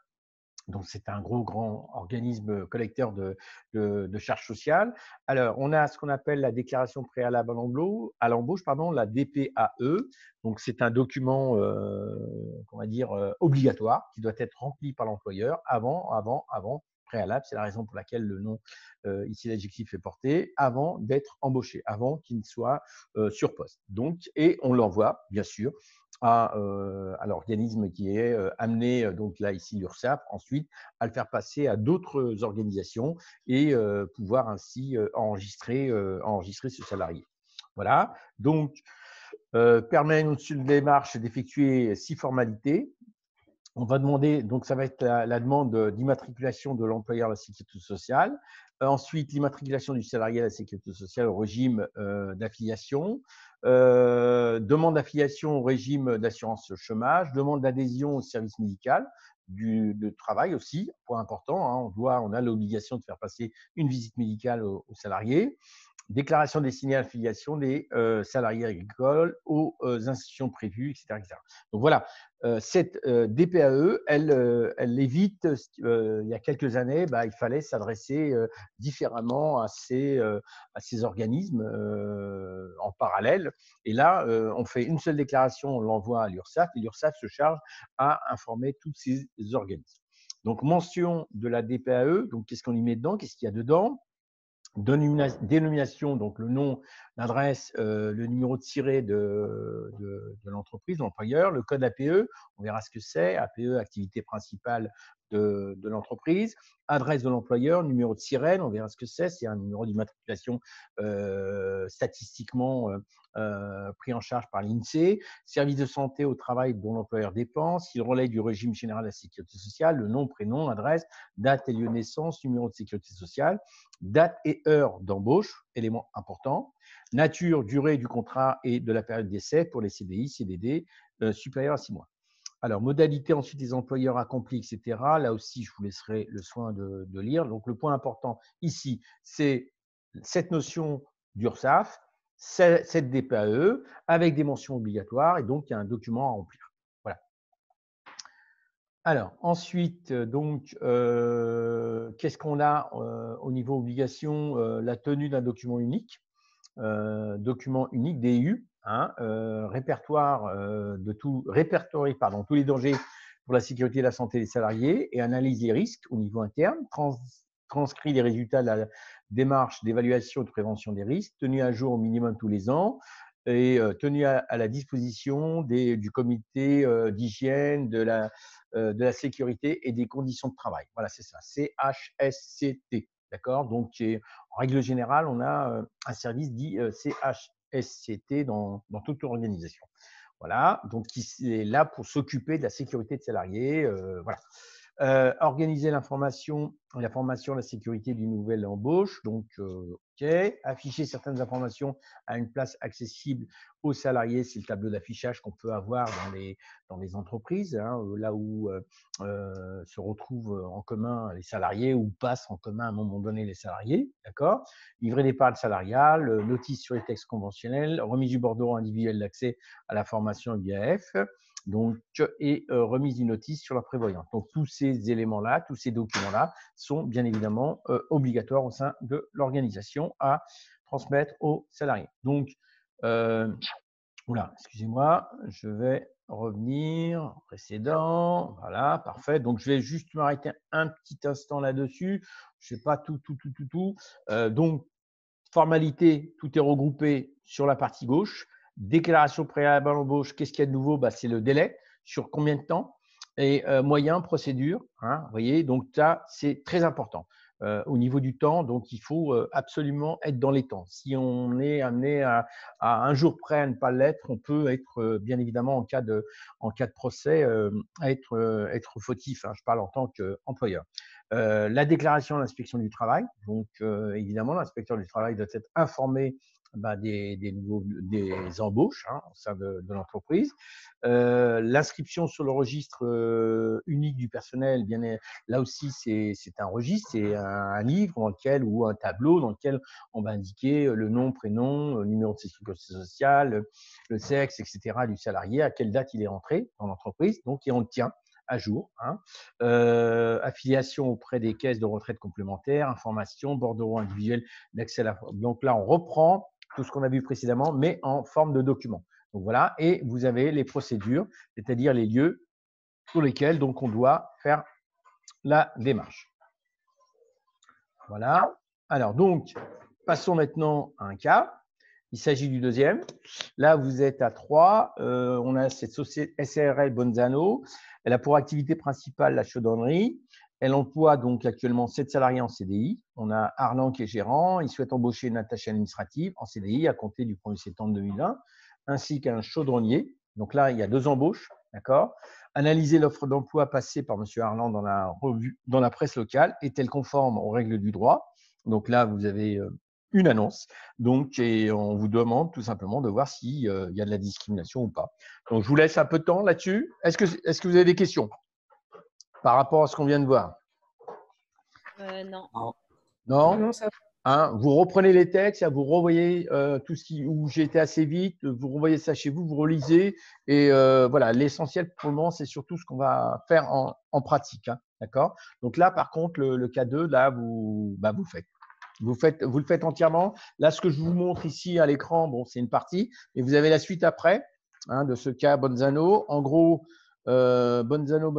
Donc, c'est un grand organisme collecteur de charges sociales. Alors, on a ce qu'on appelle la déclaration préalable à l'embauche, la DPAE. Donc, c'est un document, on va dire, obligatoire qui doit être rempli par l'employeur avant, préalable. C'est la raison pour laquelle le nom, ici, l'adjectif est porté, avant d'être embauché, avant qu'il ne soit sur poste. Donc, et on l'envoie, bien sûr, à l'organisme qui est amené, donc là, ici, l'URSSAF, ensuite, à le faire passer à d'autres organisations et pouvoir ainsi enregistrer ce salarié. Voilà. Donc, permet une démarche d'effectuer 6 formalités. On va demander, donc ça va être la demande d'immatriculation de l'employeur à la sécurité sociale. Ensuite, l'immatriculation du salarié à la sécurité sociale au régime d'affiliation. Demande d'affiliation au régime d'assurance chômage. Demande d'adhésion au service médical de travail aussi, point important. Hein, on a l'obligation de faire passer une visite médicale aux salariés. Déclaration destinée à l'affiliation des salariés agricoles aux institutions prévues, etc., etc. Donc voilà, cette DPAE, elle évite, il y a quelques années, il fallait s'adresser différemment à ces organismes en parallèle. Et là, on fait une seule déclaration, on l'envoie à l'URSSAF et l'URSSAF se charge à informer tous ces organismes. Donc, mention de la DPAE, donc qu'est-ce qu'on y met dedans, qu'est-ce qu'il y a dedans? Dénomination, donc le nom, l'adresse, le numéro de siret de l'entreprise, de l'employeur, le code APE, on verra ce que c'est, APE, activité principale de l'entreprise, adresse de l'employeur, numéro de sirène, on verra ce que c'est un numéro d'immatriculation statistiquement pris en charge par l'INSEE, service de santé au travail dont l'employeur dépend, s'il relaie du régime général de la sécurité sociale, le nom, prénom, adresse, date et lieu de naissance, numéro de sécurité sociale, date et heure d'embauche, élément important, nature, durée du contrat et de la période d'essai pour les CDI, CDD supérieurs à 6 mois. Alors, modalité ensuite des employeurs accomplis, etc. Là aussi, je vous laisserai le soin de lire. Donc, le point important ici, c'est cette notion d'URSSAF, cette DPAE, avec des mentions obligatoires, et donc il y a un document à remplir. Voilà. Alors, ensuite, donc, qu'est-ce qu'on a au niveau obligation? La tenue d'un document unique, DU, hein, répertoire répertorier tous les dangers pour la sécurité et la santé des salariés et analyse les risques au niveau interne, transcrit les résultats de la démarche d'évaluation et de prévention des risques, tenu à jour au minimum tous les ans et tenu à la disposition du comité d'hygiène, de la sécurité et des conditions de travail. Voilà, c'est ça, CHSCT. D'accord? Donc, en règle générale, on a un service dit CHSCT dans toute organisation. Voilà, donc qui est là pour s'occuper de la sécurité des salariés. Voilà. Organiser la formation, la sécurité d'une nouvelle embauche. Donc, OK. Afficher certaines informations à une place accessible aux salariés, c'est le tableau d'affichage qu'on peut avoir dans les entreprises, hein, là où se retrouvent en commun les salariés ou passent en commun à un moment donné les salariés. D'accord. Livret d'épargne salariale, notice sur les textes conventionnels, remise du bordereau individuel d'accès à la formation IAF. Donc, et remise d'une notice sur la prévoyance. Donc, tous ces éléments-là, tous ces documents-là sont bien évidemment obligatoires au sein de l'organisation à transmettre aux salariés. Donc, excusez-moi, je vais revenir au précédent. Voilà, parfait. Donc, je vais juste m'arrêter un petit instant là-dessus. Je ne sais pas tout. Donc, formalité, tout est regroupé sur la partie gauche. Déclaration préalable à l'embauche, qu'est-ce qu'il y a de nouveau? C'est le délai, sur combien de temps? Et moyen, procédure, hein, vous voyez, donc ça, c'est très important. Au niveau du temps, donc il faut absolument être dans les temps. Si on est amené à un jour près à ne pas l'être, on peut être bien évidemment en cas de procès, être fautif, hein, je parle en tant qu'employeur. La déclaration de l'inspection du travail. Donc, évidemment, l'inspecteur du travail doit être informé des embauches au sein de l'entreprise. L'inscription sur le registre unique du personnel, là aussi, c'est un registre, c'est un livre dans lequel, ou un tableau dans lequel on va indiquer le nom, prénom, le numéro de sécurité sociale, le sexe, etc. du salarié, à quelle date il est entré dans l'entreprise. Donc, et on le tient à jour. Affiliation auprès des caisses de retraite complémentaires, information, bordereau individuel d'accès à la… Donc là, on reprend tout ce qu'on a vu précédemment, mais en forme de document. Donc voilà, et vous avez les procédures, c'est-à-dire les lieux sur lesquels donc on doit faire la démarche. Voilà. Alors donc, passons maintenant à un cas. Il s'agit du deuxième. Là, vous êtes à 3. On a cette société SARL Bonzano. Elle a pour activité principale la chaudronnerie. Elle emploie donc actuellement 7 salariés en CDI. On a Arlan qui est gérant. Il souhaite embaucher une attachée administrative en CDI à compter du 1er septembre 2020, ainsi qu'un chaudronnier. Donc là, il y a 2 embauches. D'accord. Analyser l'offre d'emploi passée par M. Arlan dans la revue, dans la presse locale. Est-elle conforme aux règles du droit? Donc là, vous avez une annonce. Donc, et on vous demande tout simplement de voir s'il y a de la discrimination ou pas. Donc, je vous laisse un peu de temps là-dessus. Est-ce que vous avez des questions par rapport à ce qu'on vient de voir? Non. Non, Non, ça vous reprenez les textes, vous revoyez tout ce où j'ai été assez vite, vous revoyez ça chez vous, vous relisez. Et voilà, l'essentiel pour le moment, c'est surtout ce qu'on va faire en pratique. D'accord? Donc là, par contre, le cas 2, là, vous le faites. Vous le faites entièrement. Là, ce que je vous montre ici à l'écran, bon, c'est une partie, et vous avez la suite après de ce cas Bonzano. En gros, Bonzano.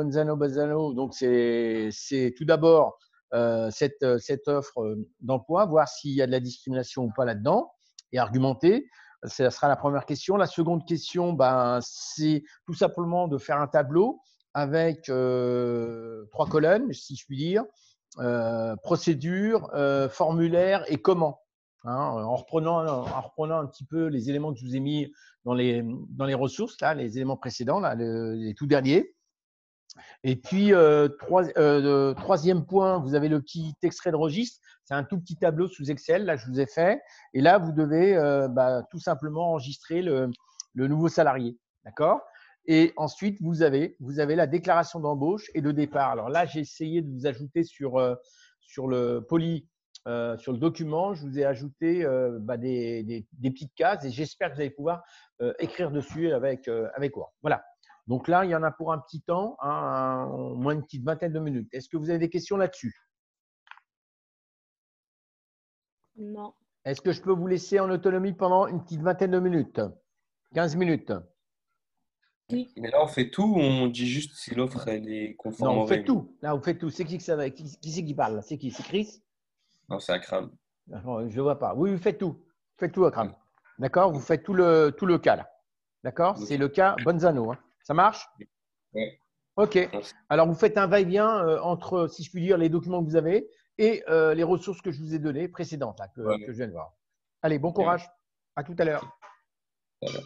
Donc, c'est tout d'abord cette offre d'emploi, voir s'il y a de la discrimination ou pas là-dedans, et argumenter. Ça sera la première question. La seconde question, c'est tout simplement de faire un tableau avec 3 colonnes, si je puis dire. Procédure, formulaire et comment. En reprenant un petit peu les éléments que je vous ai mis dans les ressources, là, les éléments précédents, là, les tout derniers. Et puis, troisième point, vous avez le petit extrait de registre. C'est un tout petit tableau sous Excel, là, je vous ai fait. Et là, vous devez tout simplement enregistrer le nouveau salarié. D'accord? Et ensuite, vous avez la déclaration d'embauche et de départ. Alors là, j'ai essayé de vous ajouter sur le sur le document, je vous ai ajouté des petites cases et j'espère que vous allez pouvoir écrire dessus avec Word. Voilà. Donc là, il y en a pour un petit temps, au moins une petite vingtaine de minutes. Est-ce que vous avez des questions là-dessus? Non. Est-ce que je peux vous laisser en autonomie pendant une petite vingtaine de minutes? 15 minutes. Oui. Mais là, on fait tout ou on dit juste si l'offre elle est conforme Non, aux vous faites règles? tout. Là, vous faites tout. C'est qui c'est qui parle là? C'est qui? C'est Chris? Non, c'est Akram. Je ne vois pas. Oui, vous faites tout. Vous faites tout, Akram. D'accord? Vous faites tout le cas là. D'accord? C'est le cas Bonzano. Ça marche? Ouais. OK. Alors, vous faites un va-et-vient entre, si je puis dire, les documents que vous avez et les ressources que je vous ai données précédentes, là, que je viens de voir. Allez, bon courage. À tout à l'heure. Voilà.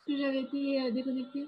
que j'avais été déconnectée.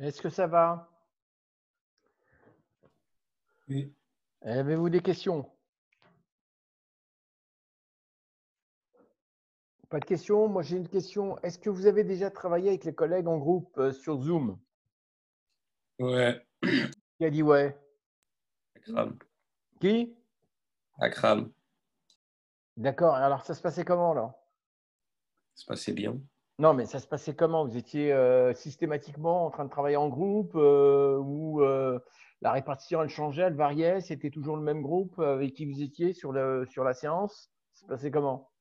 Est-ce que ça va? Oui. Avez-vous des questions? Pas de questions? Moi, j'ai une question. Est-ce que vous avez déjà travaillé avec les collègues en groupe sur Zoom? Ouais. Qui a dit ouais? Akram. Qui? Akram. D'accord. Alors, ça se passait comment là? Ça se passait bien. Non, mais ça se passait comment? Vous étiez systématiquement en train de travailler en groupe ou la répartition, elle changeait, elle variait? C'était toujours le même groupe avec qui vous étiez sur la séance? Ça se passait comment?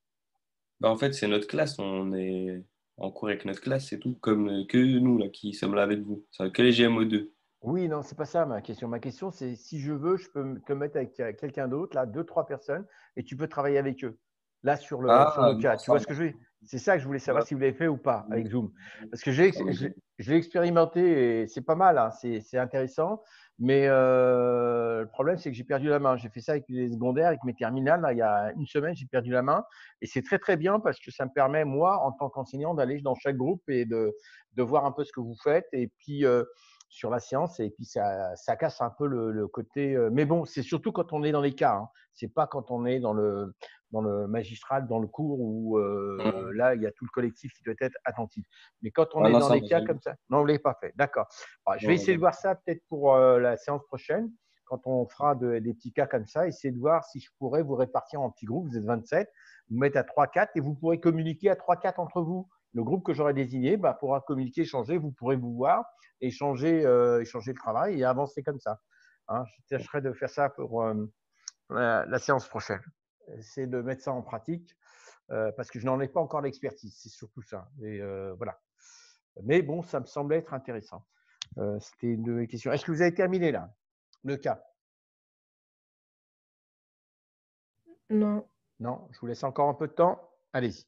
Bah, en fait, c'est notre classe. On est en cours avec notre classe, c'est tout. Comme que nous, là, qui sommes là avec vous. C'est que les GMO2. Oui, non, c'est pas ça ma question. Ma question, c'est si je veux, je peux te mettre avec quelqu'un d'autre, là, deux, trois personnes, et tu peux travailler avec eux. Là, sur le Ah, cas. non, Tu ça, vois ce que je veux dire? C'est ça que je voulais savoir ouais, si vous l'avez fait ou pas avec Zoom. Parce que ça me dit. je l'ai expérimenté et c'est pas mal, hein, c'est intéressant. Mais le problème, c'est que j'ai perdu la main. J'ai fait ça avec les secondaires, avec mes terminales. Là, il y a une semaine, j'ai perdu la main. Et c'est très, très bien parce que ça me permet, moi, en tant qu'enseignant, d'aller dans chaque groupe et de voir un peu ce que vous faites. Et puis, sur la séance et puis ça casse un peu le côté. Mais bon, c'est surtout quand on est dans les cas. Hein. C'est pas quand on est dans le magistral, dans le cours où Mhm. là il y a tout le collectif qui doit être attentif. Mais quand on Ah est non, dans ça, des on n'a cas jamais. comme ça, non, vous l'avez pas fait. D'accord. Alors, je vais Non, essayer de jamais. voir ça peut-être pour la séance prochaine. Quand on fera des petits cas comme ça, essayer de voir si je pourrais vous répartir en petits groupes. Vous êtes 27, vous mettre à 3-4 et vous pourrez communiquer à 3-4 entre vous. Le groupe que j'aurai désigné pourra communiquer, échanger. Vous pourrez vous voir, échanger le travail et avancer comme ça. Hein, je tâcherai de faire ça pour la séance prochaine. C'est de mettre ça en pratique parce que je n'en ai pas encore l'expertise. C'est surtout ça. Et voilà. Mais bon, ça me semblait être intéressant. C'était une de mes questions. Est-ce que vous avez terminé là, le cas? Non. Non, je vous laisse encore un peu de temps. Allez-y.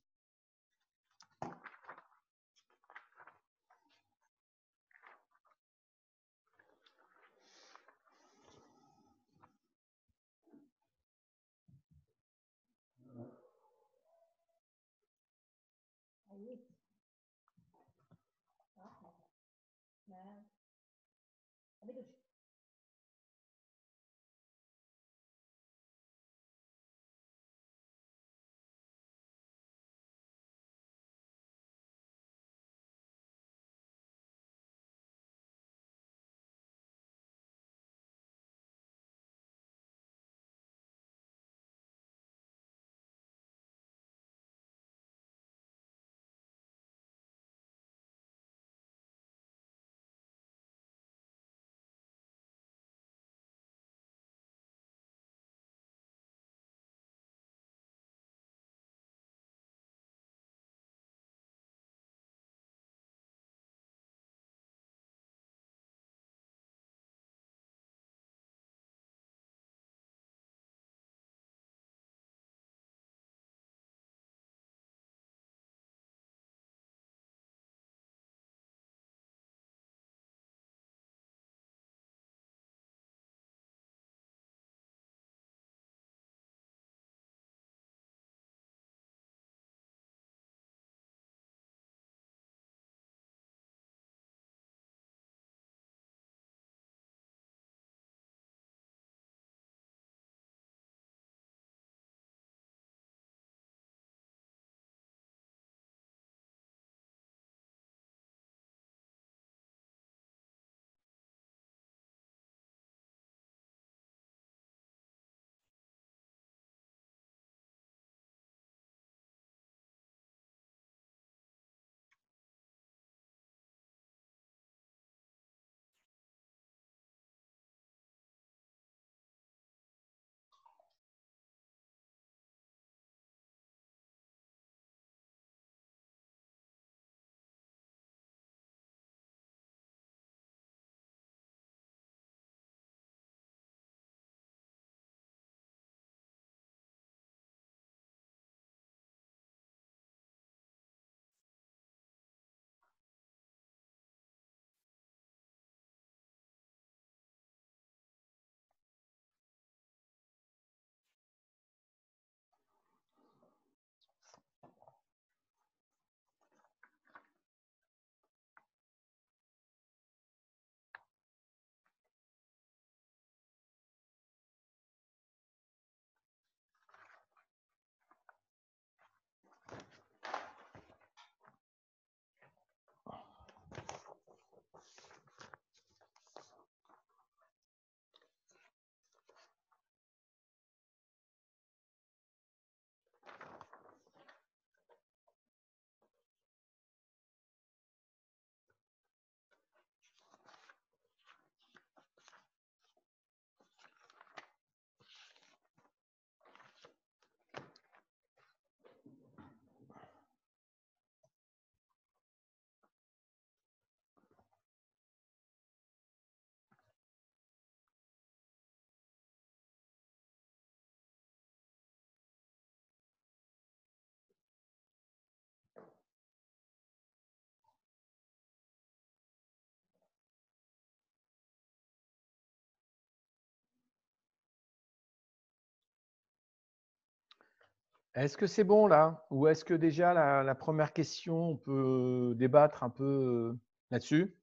Est-ce que c'est bon là? Ou est-ce que déjà la première question, on peut débattre un peu là-dessus,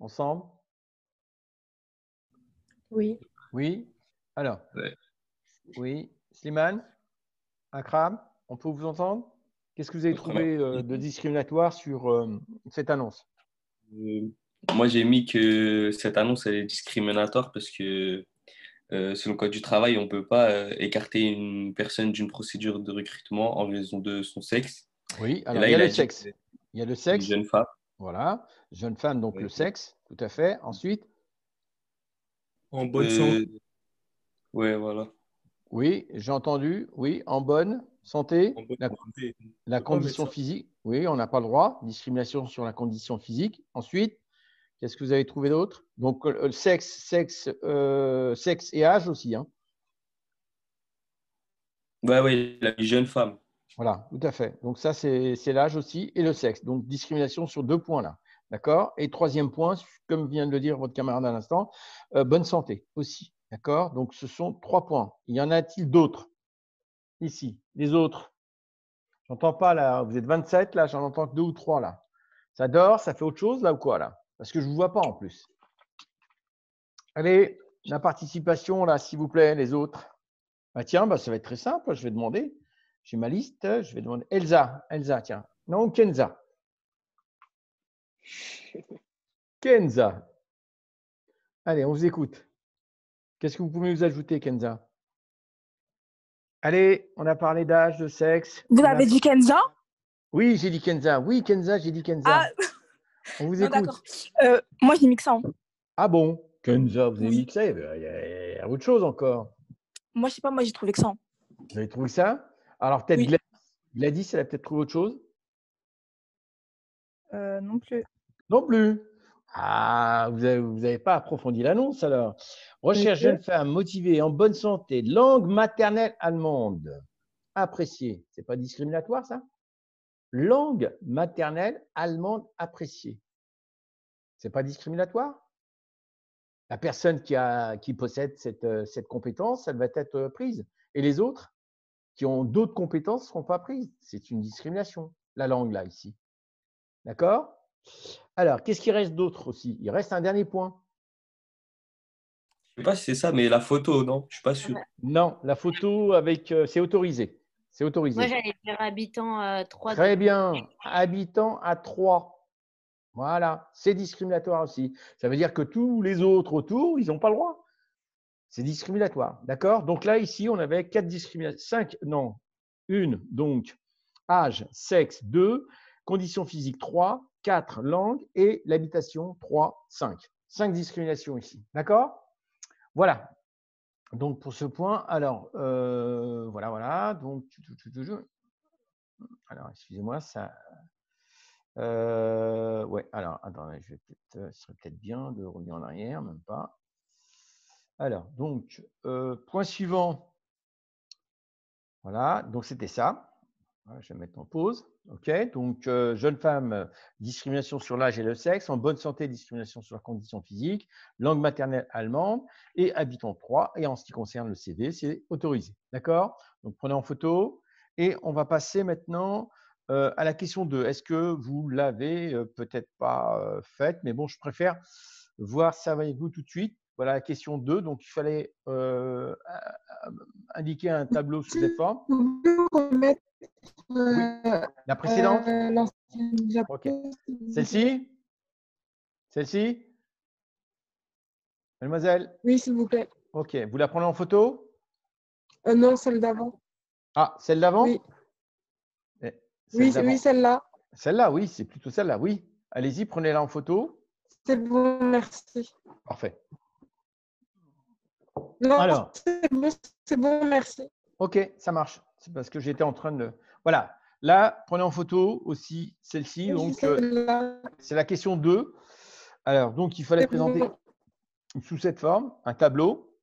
ensemble? Oui. Oui? Alors, Ouais. oui. Slimane? Akram? On peut vous entendre? Qu'est-ce que vous avez La première trouvé de discriminatoire sur cette annonce? Euh, Moi, j'ai mis que cette annonce elle est discriminatoire parce que selon le Code du travail, on ne peut pas écarter une personne d'une procédure de recrutement en raison de son sexe. Oui, Et alors là, il y a il le a dit que sexe. Il y a le c'est une sexe, jeune femme. voilà. Jeune femme, donc le Ouais. sexe, tout à fait. Ensuite, En bonne Euh, santé. ouais, voilà. oui, j'ai entendu, oui, en bonne santé, En bonne la, santé. On la peut pas mettre condition ça. physique, oui, on n'a pas le droit, discrimination sur la condition physique. Ensuite, qu'est-ce que vous avez trouvé d'autre? Donc, le sexe et âge aussi, hein. Ouais, ouais, il a dit jeune femme. Voilà, tout à fait. Donc, ça, c'est l'âge aussi et le sexe. Donc, discrimination sur 2 points là. D'accord? Et troisième point, comme vient de le dire votre camarade à l'instant, bonne santé aussi. D'accord? Donc, ce sont 3 points. Y en a-t-il d'autres ici? Les autres? J'entends pas là. Vous êtes 27 là, j'en entends que 2 ou 3 là. Ça dort, ça fait autre chose là ou quoi là? Parce que je ne vous vois pas en plus. Allez, la participation là, s'il vous plaît, les autres. Ah tiens, bah, ça va être très simple. Je vais demander. J'ai ma liste. Je vais demander. Elsa, tiens. Non, Kenza. Kenza. Allez, on vous écoute. Qu'est-ce que vous pouvez nous ajouter, Kenza? Allez, on a parlé d'âge, de sexe. Vous avez dit Kenza? Oui, j'ai dit Kenza. Oui, Kenza, j'ai dit Kenza. Ah, On vous non, écoute. d'accord. Moi, j'ai mis que ça. Hein. Ah bon? Kenza, vous avez Oui. mis que ça? Il y a autre chose encore. Moi, je sais pas, moi, j'ai trouvé que ça. Vous avez trouvé ça? Alors, peut-être Oui. Gladys. Gladys, elle a peut-être trouvé autre chose? Non plus. Non plus. Ah, vous avez pas approfondi l'annonce alors. Recherche jeune femme motivée, en bonne santé, langue maternelle allemande. Appréciée. C'est pas discriminatoire ça? Langue maternelle allemande appréciée. C'est pas discriminatoire? La personne qui possède cette compétence, elle va être prise. Et les autres qui ont d'autres compétences ne seront pas prises. C'est une discrimination, la langue là, ici. D'accord? Alors, qu'est-ce qui reste d'autre aussi? Il reste un dernier point. Je sais pas si c'est ça, mais la photo, non, je suis pas sûr. Non, la photo avec, c'est autorisé. C'est Moi, autorisé. j'allais dire habitant 3. Très bien. Habitant à 3. Voilà. C'est discriminatoire aussi. Ça veut dire que tous les autres autour, ils n'ont pas le droit. C'est discriminatoire. D'accord? Donc là, ici, on avait 4 discriminations. 5, non. 1, donc, âge, sexe, 2, conditions physiques, 3, 4, langue et l'habitation, 3, 5. 5 discriminations ici. D'accord? Voilà. Donc, pour ce point, alors, voilà. Donc, alors, excusez-moi, ça. Ouais, alors, attendez, ce serait peut-être bien de revenir en arrière, même pas. Alors, donc, point suivant. Voilà, donc c'était ça. Voilà, je vais mettre en pause. OK, donc, jeune femme, discrimination sur l'âge et le sexe, en bonne santé, discrimination sur la condition physique, langue maternelle allemande et habitant 3. Et en ce qui concerne le CV, c'est autorisé. D'accord? Donc, prenez en photo et on va passer maintenant à la question 2. Est-ce que vous l'avez peut-être pas faite, mais bon, je préfère voir ça avec vous tout de suite. Voilà la question 2. Donc, il fallait indiquer un tableau sous cette forme. Vous pouvez remettre Oui. La précédente? l'ancienne diapo, OK. s'il vous plaît. Celle-ci? Celle-ci? Mademoiselle? Oui, s'il vous plaît. OK. Vous la prenez en photo? Non, celle d'avant. Ah, celle d'avant? Oui, Eh, oui, d'avant. oui, celle-là. Celle-là, oui, c'est plutôt celle-là, oui. Allez-y, prenez-la en photo. C'est bon, merci. Parfait. Non, Alors, c'est bon, merci. OK, ça marche. C'est parce que j'étais en train de… Voilà. Là, prenez en photo aussi celle-ci. Donc, Celle-là, c'est la question 2. Alors, donc, il fallait c'est présenter bon. sous cette forme un tableau.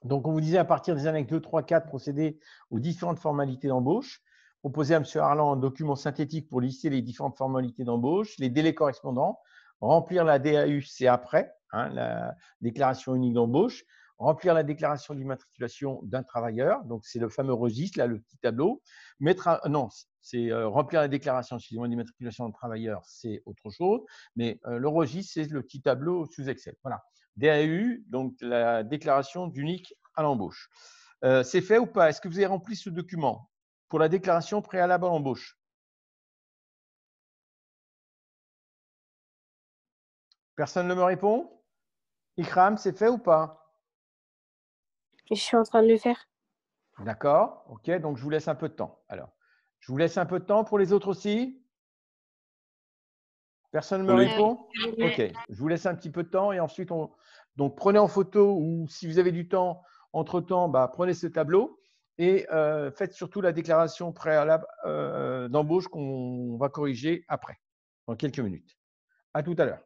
Donc, on vous disait à partir des années 2, 3, 4, procéder aux différentes formalités d'embauche. Proposer à M. Harlan un document synthétique pour lister les différentes formalités d'embauche, les délais correspondants, remplir la DAU, c'est après, hein, la déclaration unique d'embauche, remplir la déclaration d'immatriculation d'un travailleur. Donc, c'est le fameux registre, là, le petit tableau. Non, c'est remplir la déclaration d'immatriculation d'un travailleur, c'est autre chose. Mais le registre, c'est le petit tableau sous Excel. Voilà. DAU, donc la déclaration d'unique à l'embauche. C'est fait ou pas? Est-ce que vous avez rempli ce document pour la déclaration préalable à l'embauche? Personne ne me répond? Ikram, c'est fait ou pas? Je suis en train de le faire. D'accord, ok, donc je vous laisse un peu de temps. Alors, je vous laisse un peu de temps pour les autres aussi? Personne ne me Oui. répond? Ok, je vous laisse un petit peu de temps et ensuite, donc prenez en photo ou si vous avez du temps, entre-temps, prenez ce tableau et faites surtout la déclaration préalable d'embauche qu'on va corriger après, dans quelques minutes. À tout à l'heure.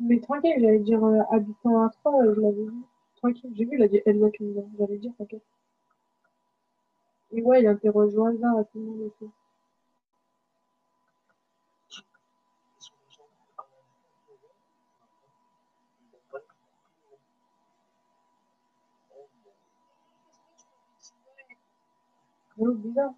Mais tranquille, j'allais dire habitant à 3, je l'avais vu. Tranquille, j'ai vu, il a dit Elsa Kenza. J'allais dire, t'inquiète. Et ouais, il interroge au hasard à tout le monde aussi. Ouais, bizarre.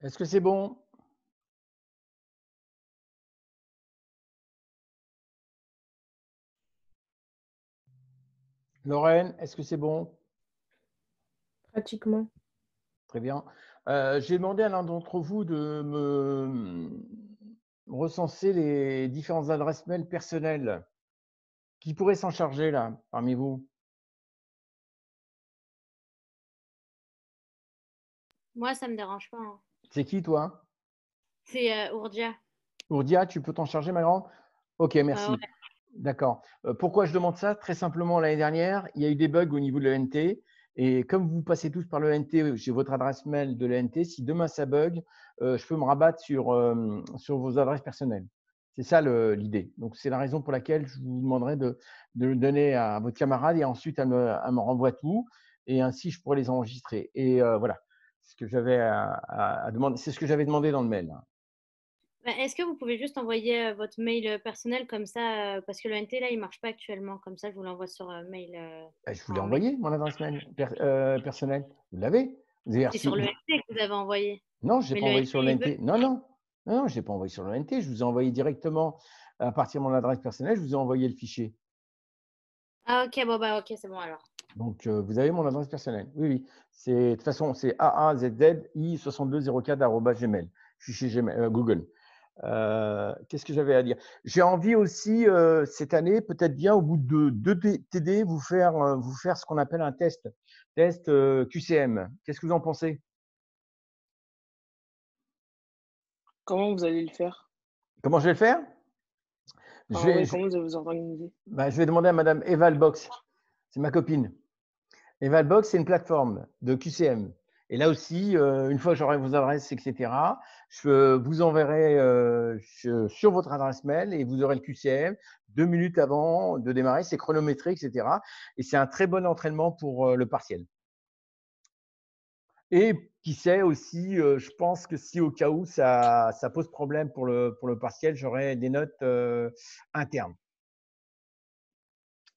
Est-ce que c'est bon? Lorraine, est-ce que c'est bon? Pratiquement. Très bien. J'ai demandé à l'un d'entre vous de me recenser les différentes adresses mail personnelles. Qui pourrait s'en charger là, parmi vous? Moi, ça me dérange pas, hein. C'est qui toi? C'est Ourdia. Ourdia, tu peux t'en charger, ma grande? Ok, merci. Ouais. D'accord. Pourquoi je demande ça? Très simplement, l'année dernière, il y a eu des bugs au niveau de l'ENT. Et comme vous passez tous par l'ENT, j'ai votre adresse mail de l'ENT. Si demain ça bug, je peux me rabattre sur vos adresses personnelles. C'est ça l'idée. Donc, c'est la raison pour laquelle je vous demanderai de le donner à votre camarade et ensuite elle me renvoie tout. Et ainsi, je pourrai les enregistrer. Et voilà, ce que j'avais à demander. C'est ce que j'avais demandé dans le mail. Bah, est-ce que vous pouvez juste envoyer votre mail personnel comme ça, parce que le NT là, il marche pas actuellement. Comme ça, je vous l'envoie sur mail. Je vous l'ai en mail. envoyé, mon adresse mail personnelle. Vous l'avez? Vous avez C'est reçu? sur le NT que vous avez envoyé. Non, je n'ai Mais pas le envoyé NT, sur il l'ENT. Non, non, non, je n'ai pas envoyé sur l'ENT. Je vous ai envoyé directement à partir de mon adresse personnelle. Je vous ai envoyé le fichier. Ah ok, bon bah ok, c'est bon alors. Donc, vous avez mon adresse personnelle. Oui, oui. De toute façon, c'est aazzI6204@gmail. Je suis chez Google. Qu'est-ce que j'avais à dire? J'ai envie aussi, cette année, peut-être bien, au bout de 2 TD, vous faire ce qu'on appelle un test QCM. Qu'est-ce que vous en pensez? Comment vous allez le faire? Comment je vais le faire? Je vais, Ouais, je, comment vous allez vous organiser? je vais demander à Madame Evalbox. C'est ma copine. Evalbox, c'est une plateforme de QCM. Et là aussi, une fois que j'aurai vos adresses, etc., je vous enverrai sur votre adresse mail et vous aurez le QCM 2 minutes avant de démarrer. C'est chronométré, etc. Et c'est un très bon entraînement pour le partiel. Et qui sait aussi, je pense que si au cas où ça pose problème pour le partiel, j'aurai des notes internes.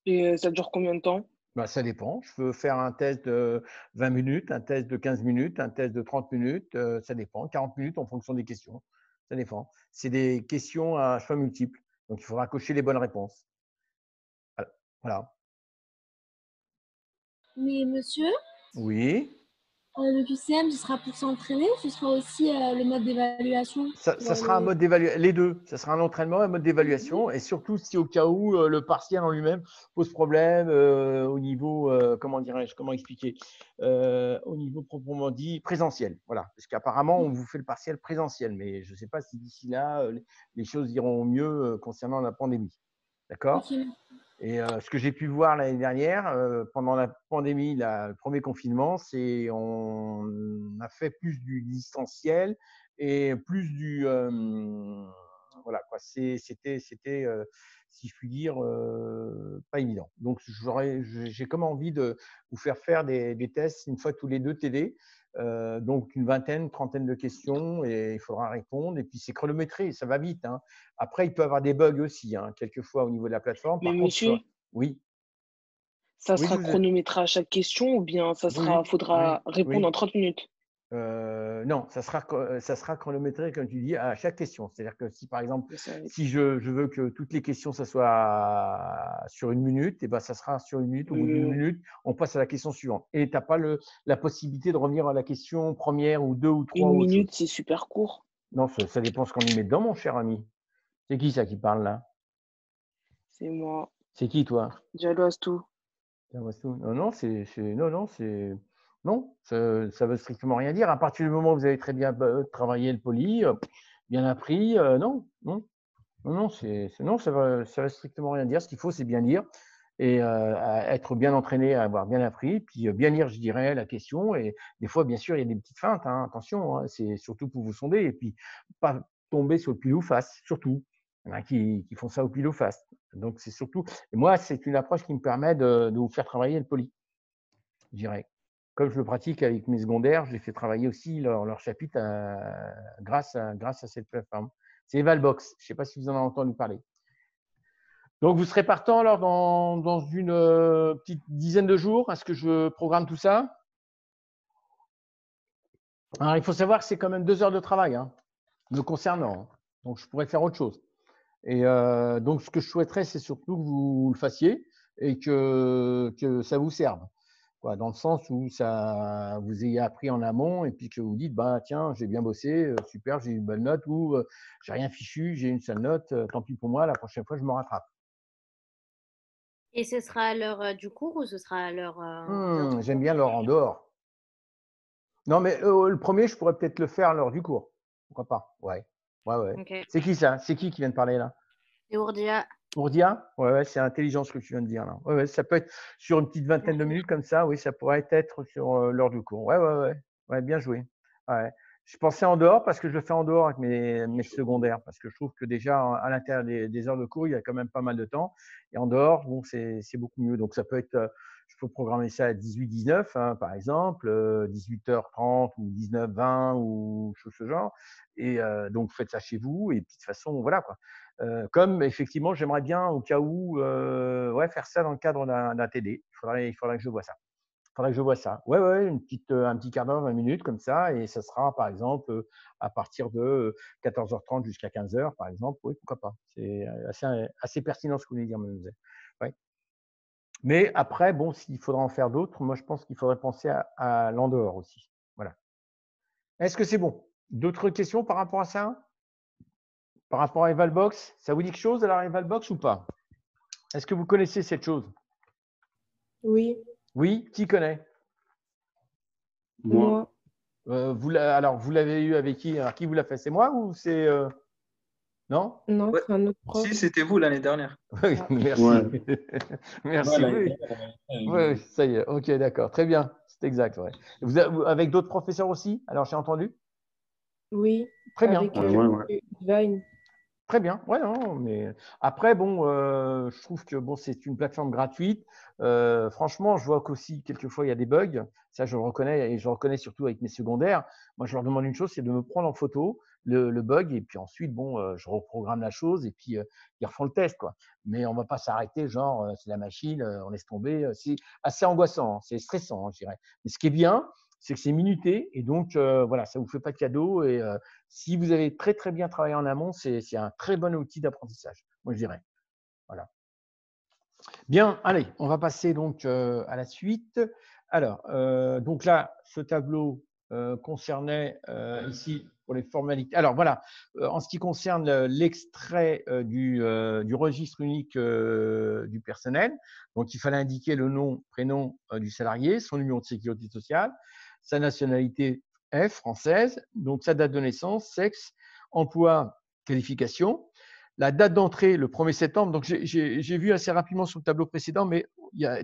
Et ça dure combien de temps? Ça dépend. Je peux faire un test de 20 minutes, un test de 15 minutes, un test de 30 minutes. Ça dépend. 40 minutes en fonction des questions. Ça dépend. C'est des questions à choix multiples. Donc, il faudra cocher les bonnes réponses. Voilà. Mais monsieur, Oui. le QCM, ce sera pour s'entraîner ou ce sera aussi le mode d'évaluation? Ça sera un mode d'évaluation, les deux. Ça sera un entraînement et un mode d'évaluation. Et surtout, si au cas où le partiel en lui-même pose problème au niveau, comment dirais-je, comment expliquer, au niveau proprement dit présentiel. Voilà. Parce qu'apparemment, on vous fait le partiel présentiel. Mais je ne sais pas si d'ici là, les choses iront mieux concernant la pandémie. D'accord? Ok. Et ce que j'ai pu voir l'année dernière, pendant la pandémie, le premier confinement, c'est on a fait plus du distanciel et plus du voilà quoi. C'était si je puis dire pas évident. Donc j'ai comme envie de vous faire des tests une fois tous les 2 TD. Donc une vingtaine, trentaine de questions et il faudra répondre. Et puis c'est chronométré, ça va vite, hein. Après, il peut y avoir des bugs aussi, hein, quelquefois au niveau de la plateforme. Mais Par contre, monsieur, oui, ça oui, sera chronométré à chaque question ou bien oui, faudra répondre en oui. 30 minutes? Non, ça sera chronométré, comme tu dis, à chaque question. C'est-à-dire que si, par exemple, Mais ça- si je veux que toutes les questions, ça soit sur 1 minute, et ben, ça sera sur 1 minute. Au bout d'une Euh, minute, on passe à la question suivante. Et tu n'as pas la possibilité de revenir à la question première ou 2 ou 3 une ou autre chose. minute, c'est super court. Non, ça dépend ce qu'on y met dedans, mon cher ami. C'est qui ça qui parle là? C'est moi. C'est qui, toi? Diallo Astou. Non, non, non, ça veut strictement rien dire. À partir du moment où vous avez très bien travaillé le poli, bien appris, non, non, non, non, non, ça veut strictement rien dire. Ce qu'il faut, c'est bien lire et à être bien entraîné, à avoir bien appris, puis bien lire, je dirais, la question. Et des fois, bien sûr, il y a des petites feintes, hein, attention, hein, c'est surtout pour vous sonder et puis pas tomber sur le pile ou face, surtout. Il y en a qui font ça au pile ou face. Donc, c'est surtout. Et moi, c'est une approche qui me permet de vous faire travailler le poli, je dirais. Comme je le pratique avec mes secondaires, je les fais travailler aussi leur chapitre grâce à cette plateforme. C'est Evalbox. Je ne sais pas si vous en avez entendu parler. Donc, vous serez partant alors dans une petite dizaine de jours. Est-ce que je programme tout ça? Alors, il faut savoir que c'est quand même 2 heures de travail, hein, me concernant, hein. Donc, je pourrais faire autre chose. Et donc, ce que je souhaiterais, c'est surtout que vous le fassiez et que ça vous serve. Quoi, dans le sens où ça vous ayez appris en amont et puis que vous dites, bah, tiens, j'ai bien bossé, super, j'ai eu une bonne note ou j'ai rien fichu, j'ai une seule note, tant pis pour moi, la prochaine fois, je me rattrape. Et ce sera à l'heure du cours ou ce sera à l'heure de J'aime cours? bien l'heure en dehors. Non, mais le premier, je pourrais peut-être le faire à l'heure du cours. Pourquoi pas? Ouais. Ouais, ouais. Ok. C'est qui ça? C'est qui vient de parler là? Et Ourdia, Ourdia? Ouais, ouais, c'est intelligent ce que tu viens de dire là. Ouais, ouais, ça peut être sur une petite vingtaine de minutes comme ça, oui, ça pourrait être sur l'heure du cours. Ouais, ouais, ouais. Ouais, bien joué. Ouais. Je pensais en dehors parce que je le fais en dehors avec mes secondaires, parce que je trouve que déjà à l'intérieur des heures de cours, il y a quand même pas mal de temps. Et en dehors, bon, c'est beaucoup mieux. Donc ça peut être, je peux programmer ça à 18-19, hein, par exemple, 18h30 ou 19-20 ou chose ce genre. Et donc faites ça chez vous. Et puis de toute façon, voilà quoi. Comme effectivement, j'aimerais bien au cas où ouais, faire ça dans le cadre d'un TD. Il faudrait que je vois ça. Il faudrait que je vois ça. Ouais, ouais, un petit quart d'heure, 20 minutes comme ça. Et ça sera, par exemple, à partir de 14h30 jusqu'à 15h, par exemple. Oui, pourquoi pas. C'est assez pertinent ce que vous voulez dire, mademoiselle. Ouais. Mais après, bon, s'il faudra en faire d'autres, moi, je pense qu'il faudrait penser à l'en dehors aussi. Voilà. Est-ce que c'est bon? D'autres questions par rapport à ça? Par rapport à Evalbox? Ça vous dit quelque chose, alors Evalbox ou pas? Est-ce que vous connaissez cette chose? Oui, Oui, qui connaît? Moi, moi. Alors, vous l'avez eu avec qui? Alors, qui vous l'a fait? C'est moi ou c'est… non? Non, Ouais. c'est un autre prof. Si, c'était vous l'année dernière. Oui, Ah. merci. ouais. Merci, Voilà, oui. Oui, ça y est. Ok, d'accord. Très bien. C'est exact. Ouais. Avec d'autres professeurs aussi? Alors, j'ai entendu? Oui, Très bien. avec Ok. Ouais. Vine. Très bien, ouais, non, mais après, bon, je trouve que bon, c'est une plateforme gratuite. Franchement, je vois qu'aussi, quelquefois, il y a des bugs. Ça, je le reconnais et je le reconnais surtout avec mes secondaires. Moi, je leur demande une chose, c'est de me prendre en photo le bug et puis ensuite, bon, je reprogramme la chose et puis ils refont le test, quoi. Mais on ne va pas s'arrêter, genre, c'est la machine, on laisse tomber. C'est assez angoissant, hein, c'est stressant, hein, je dirais. Mais ce qui est bien, c'est que c'est minuté et donc, voilà, ça ne vous fait pas de cadeau et si vous avez très, très bien travaillé en amont, c'est un très bon outil d'apprentissage, moi je dirais. Voilà. Bien, allez, on va passer donc à la suite. Alors, donc là, ce tableau concernait ici pour les formalités. Alors voilà, en ce qui concerne l'extrait du registre unique du personnel, donc il fallait indiquer le nom, prénom du salarié, son numéro de sécurité sociale, sa nationalité F, française, donc sa date de naissance, sexe, emploi, qualification. La date d'entrée, le 1er septembre. Donc, j'ai vu assez rapidement sur le tableau précédent, mais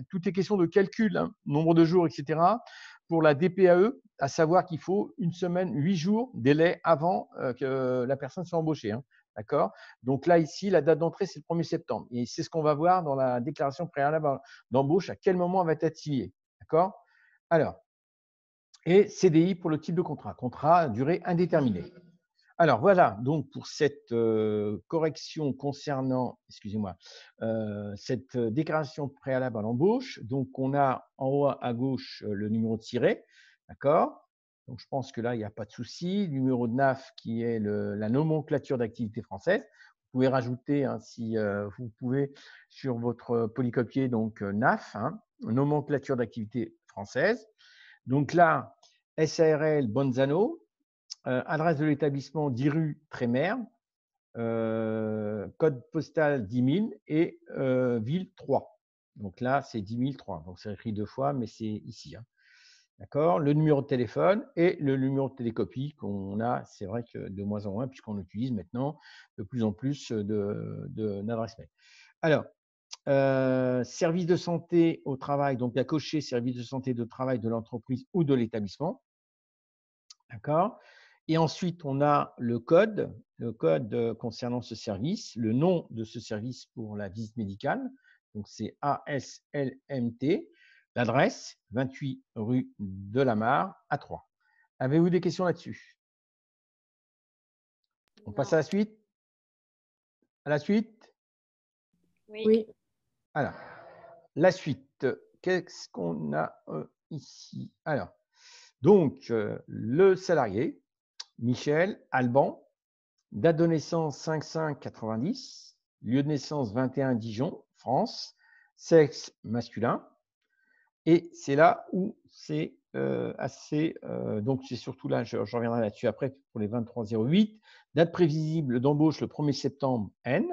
tout est question de calcul, hein, nombre de jours, etc. Pour la DPAE, à savoir qu'il faut une semaine, 8 jours, délai avant que la personne soit embauchée. Hein, d'accord? Donc là, ici, la date d'entrée, c'est le 1er septembre. Et c'est ce qu'on va voir dans la déclaration préalable d'embauche, à quel moment elle va être signée. D'accord? Alors, et CDI pour le type de contrat à durée indéterminée. Alors voilà, donc pour cette correction concernant, excusez-moi, cette déclaration préalable à l'embauche, donc on a en haut à gauche le numéro de siret, d'accord? Donc je pense que là, il n'y a pas de souci. Numéro de NAF qui est la nomenclature d'activité française. Vous pouvez rajouter, hein, si vous pouvez, sur votre polycopier, donc NAF, hein, nomenclature d'activité française. Donc là, SARL Bonzano, adresse de l'établissement 10 rue Trémère, code postal 10 000 et ville 3. Donc là, c'est 10 003. Donc c'est écrit 2 fois, mais c'est ici. Hein. D'accord? Le numéro de téléphone et le numéro de télécopie qu'on a, c'est vrai que de moins en moins, puisqu'on utilise maintenant de plus en plus d'adresses mail. Alors, service de santé au travail, donc à cocher service de santé de travail de l'entreprise ou de l'établissement. D'accord? Et ensuite, on a le code concernant ce service, le nom de ce service pour la visite médicale. Donc, c'est ASLMT. L'adresse, 28 rue de la Mare, à Troyes. Avez-vous des questions là-dessus? On passe à la suite? À la suite? Oui. Alors, la suite, qu'est-ce qu'on a ici? Alors, Donc, le salarié, Michel Alban, date de naissance 5/5/90, lieu de naissance 21 Dijon, France, sexe masculin. Et c'est là où c'est assez. Donc, c'est surtout là, je reviendrai là-dessus après pour les 23/08. Date prévisible d'embauche le 1er septembre N.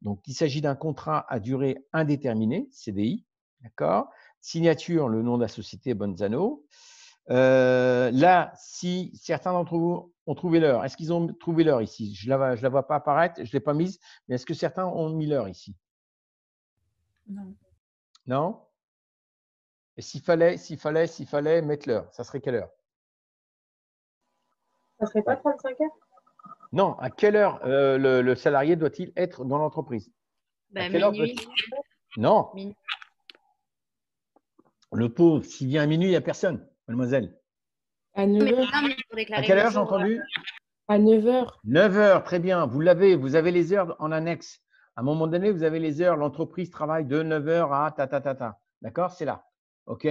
Donc, il s'agit d'un contrat à durée indéterminée, CDI. D'accord. Signature, le nom de la société Bonzano. Là, si certains d'entre vous ont trouvé l'heure, est-ce qu'ils ont trouvé l'heure ici? Je la vois pas apparaître, je ne l'ai pas mise, mais est-ce que certains ont mis l'heure ici? Non. Non? Et s'il fallait mettre l'heure, ça serait quelle heure? Ça serait pas 35 heures? Non, à quelle heure le salarié doit-il être dans l'entreprise? À quelle heure Minuit. doit-il- Non, Minuit. le pauvre, s'il vient à minuit, il n'y a personne, mademoiselle. À Mais 9h. non, mais pour À déclarer quelle le heure j'ai jour, entendu? À 9h. 9 heures, très bien. Vous avez les heures en annexe. À un moment donné, vous avez les heures. L'entreprise travaille de 9 heures à ta, ta, ta, ta. D'accord? C'est là. OK?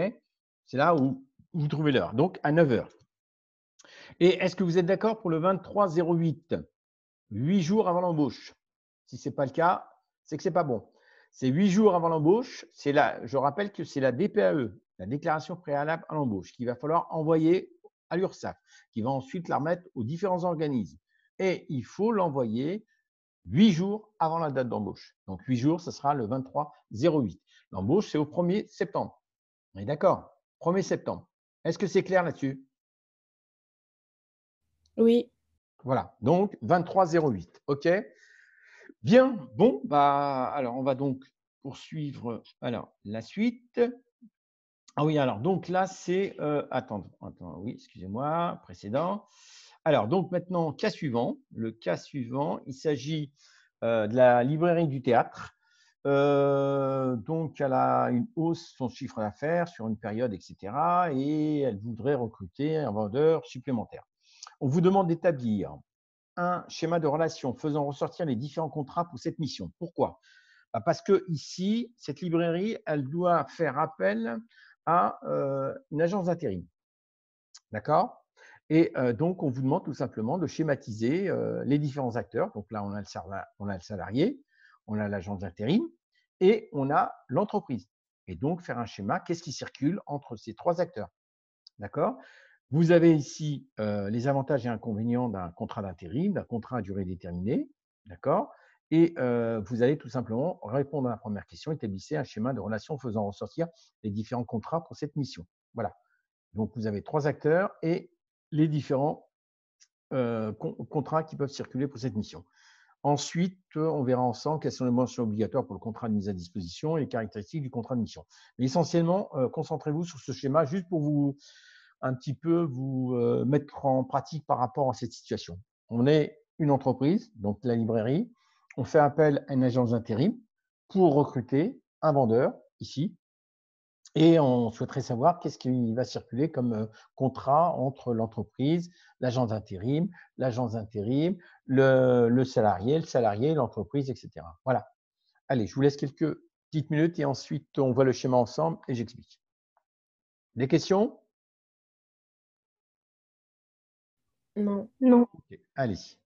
C'est là où vous trouvez l'heure. Donc, à 9 heures. Et est-ce que vous êtes d'accord pour le 23/08? 8 jours avant l'embauche. Si ce n'est pas le cas, c'est que ce n'est pas bon. C'est 8 jours avant l'embauche. Je rappelle que c'est la DPAE, la déclaration préalable à l'embauche, qu'il va falloir envoyer à l'URSSAF, qui va ensuite la remettre aux différents organismes. Et il faut l'envoyer 8 jours avant la date d'embauche. Donc 8 jours, ce sera le 23/08. L'embauche, c'est au 1er septembre. On est d'accord? 1er septembre. Est-ce que c'est clair là-dessus? Oui. Voilà, donc 23/08. OK? Bien, bon, alors on va donc poursuivre la suite. Ah oui, alors donc là, c'est. Attends, oui, excusez-moi, précédent. Alors, donc maintenant, cas suivant. Le cas suivant, il s'agit de la librairie du théâtre. Donc, elle a une hausse de son chiffre d'affaires sur une période, etc. Et elle voudrait recruter un vendeur supplémentaire. On vous demande d'établir un schéma de relation faisant ressortir les différents contrats pour cette mission. Pourquoi? Parce que ici, cette librairie, elle doit faire appel à une agence d'intérim. D'accord? Et donc, on vous demande tout simplement de schématiser les différents acteurs. Donc là, on a le salarié, on a l'agence d'intérim et on a l'entreprise. Et donc, faire un schéma, qu'est-ce qui circule entre ces trois acteurs? D'accord? Vous avez ici les avantages et inconvénients d'un contrat d'intérim, d'un contrat à durée déterminée. D'accord? Et vous allez tout simplement répondre à la première question, établissez un schéma de relation faisant ressortir les différents contrats pour cette mission. Voilà. Donc, vous avez trois acteurs et les différents contrats qui peuvent circuler pour cette mission. Ensuite, on verra ensemble quelles sont les mentions obligatoires pour le contrat de mise à disposition et les caractéristiques du contrat de mission. Mais essentiellement, concentrez-vous sur ce schéma juste pour vous un petit peu vous mettre en pratique par rapport à cette situation. On est une entreprise, donc la librairie. On fait appel à une agence d'intérim pour recruter un vendeur ici. Et on souhaiterait savoir qu'est-ce qui va circuler comme contrat entre l'entreprise, l'agence d'intérim, le salarié, l'entreprise, etc. Voilà. Allez, je vous laisse quelques petites minutes et ensuite on voit le schéma ensemble et j'explique. Des questions? Non. Non. Ok, allez-y.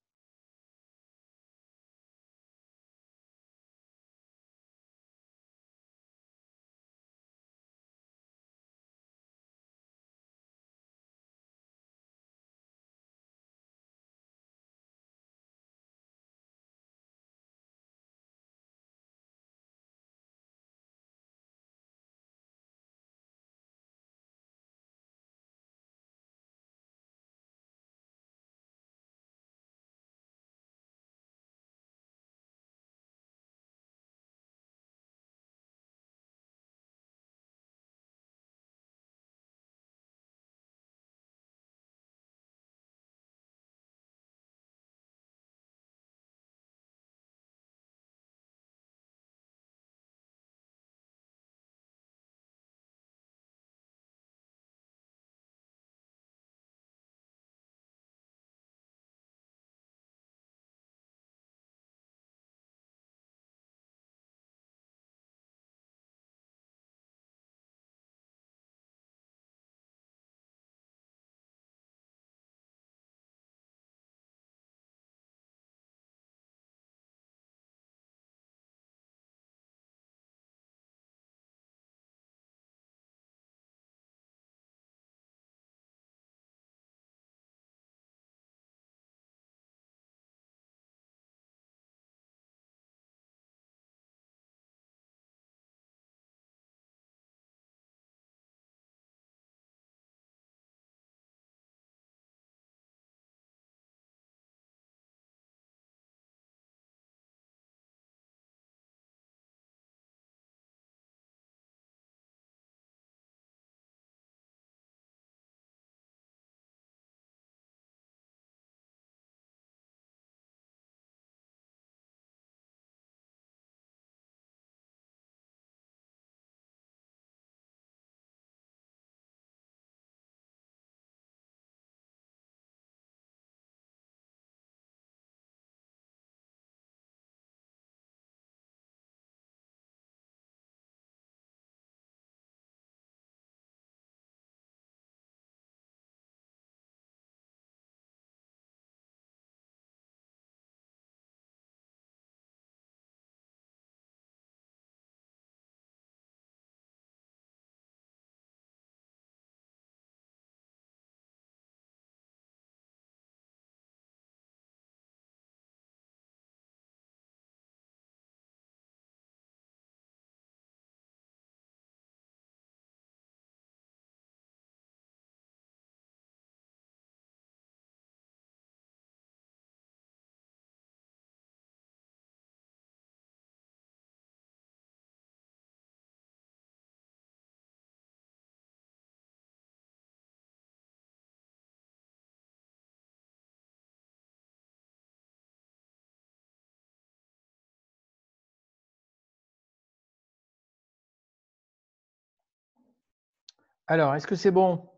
Alors, est-ce que c'est bon?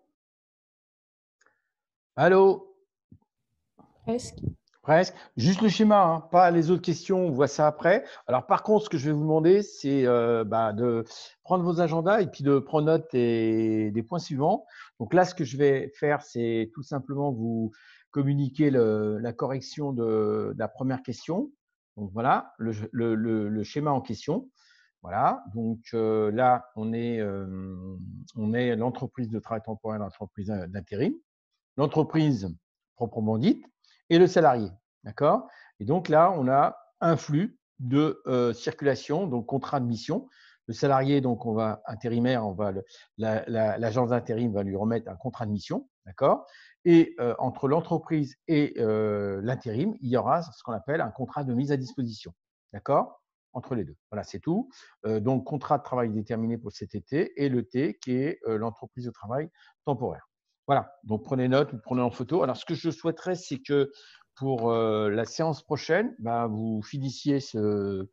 Allô? Presque. Presque. Juste le schéma, hein, pas les autres questions, on voit ça après. Alors, par contre, ce que je vais vous demander, c'est de prendre vos agendas et puis de prendre note des points suivants. Donc là, ce que je vais faire, c'est tout simplement vous communiquer la correction de la première question. Donc voilà, le schéma en question. Voilà, donc là, on est l'entreprise de travail temporaire, l'entreprise d'intérim, l'entreprise proprement dite et le salarié. D'accord? Et donc là, on a un flux de circulation, donc contrat de mission. Le salarié, donc on va intérimaire, l'agence d'intérim va lui remettre un contrat de mission. D'accord? Et entre l'entreprise et l'intérim, il y aura ce qu'on appelle un contrat de mise à disposition. D'accord? Entre les deux. Voilà, c'est tout. Donc, contrat de travail déterminé pour cet été et le T qui est l'entreprise de travail temporaire. Voilà, donc prenez note, vous prenez en photo. Alors, ce que je souhaiterais, c'est que pour la séance prochaine, vous finissiez ce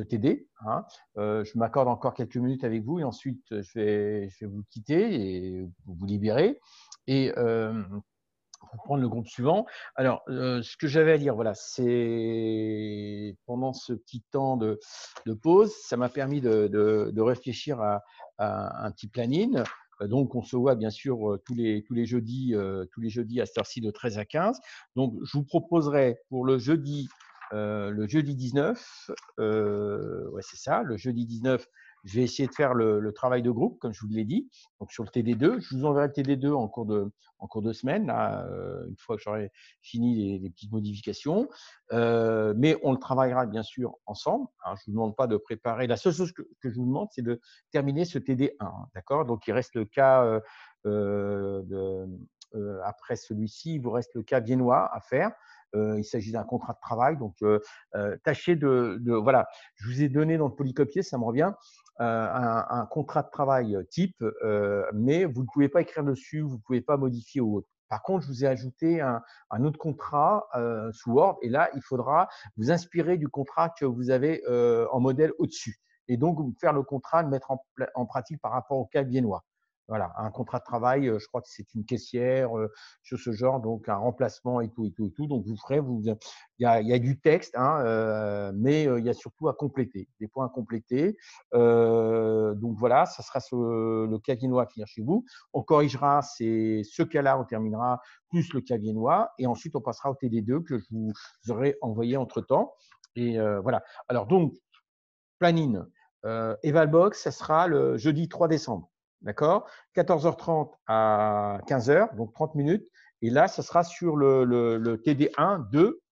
TD. Hein. Je m'accorde encore quelques minutes avec vous et ensuite, je vais vous quitter et vous libérer. Et pour prendre le groupe suivant. Alors, ce que j'avais à dire, voilà, c'est pendant ce petit temps de pause, ça m'a permis de réfléchir à un petit planning. Donc, on se voit bien sûr tous les jeudis à cette heure-ci de 13 à 15. Donc, je vous proposerai pour le jeudi 19, ouais, c'est ça, le jeudi 19, je vais essayer de faire le travail de groupe, comme je vous l'ai dit, donc sur le TD2. Je vous enverrai le TD2 en cours de semaine, là, une fois que j'aurai fini les petites modifications. Mais on le travaillera bien sûr ensemble. Alors, je ne vous demande pas de préparer. La seule chose que je vous demande, c'est de terminer ce TD1. Hein, d'accord? Donc, il reste le cas après celui-ci, il vous reste le cas viennois à faire. Il s'agit d'un contrat de travail. Donc, tâchez voilà, je vous ai donné dans le polycopier, ça me revient, un contrat de travail type, mais vous ne pouvez pas écrire dessus, vous ne pouvez pas modifier ou autre. Par contre, je vous ai ajouté un autre contrat sous Word et là, il faudra vous inspirer du contrat que vous avez en modèle au-dessus et donc faire le contrat, le mettre en pratique par rapport au cas viennois. Voilà, un contrat de travail, je crois que c'est une caissière, sur ce genre, donc un remplacement et tout, et tout, et tout. Donc, il y a du texte, hein, mais il y a surtout à compléter, des points à compléter. Donc, voilà, ça sera le cas viennois à finir chez vous. On corrigera ce cas-là, on terminera plus le cas viennois et ensuite, on passera au TD2 que je vous aurai envoyé entre-temps. Et voilà. Alors, donc, planning, Evalbox, ça sera le jeudi 3 décembre. D'accord? 14h30 à 15h, donc 30 minutes. Et là, ça sera sur le TD1, 2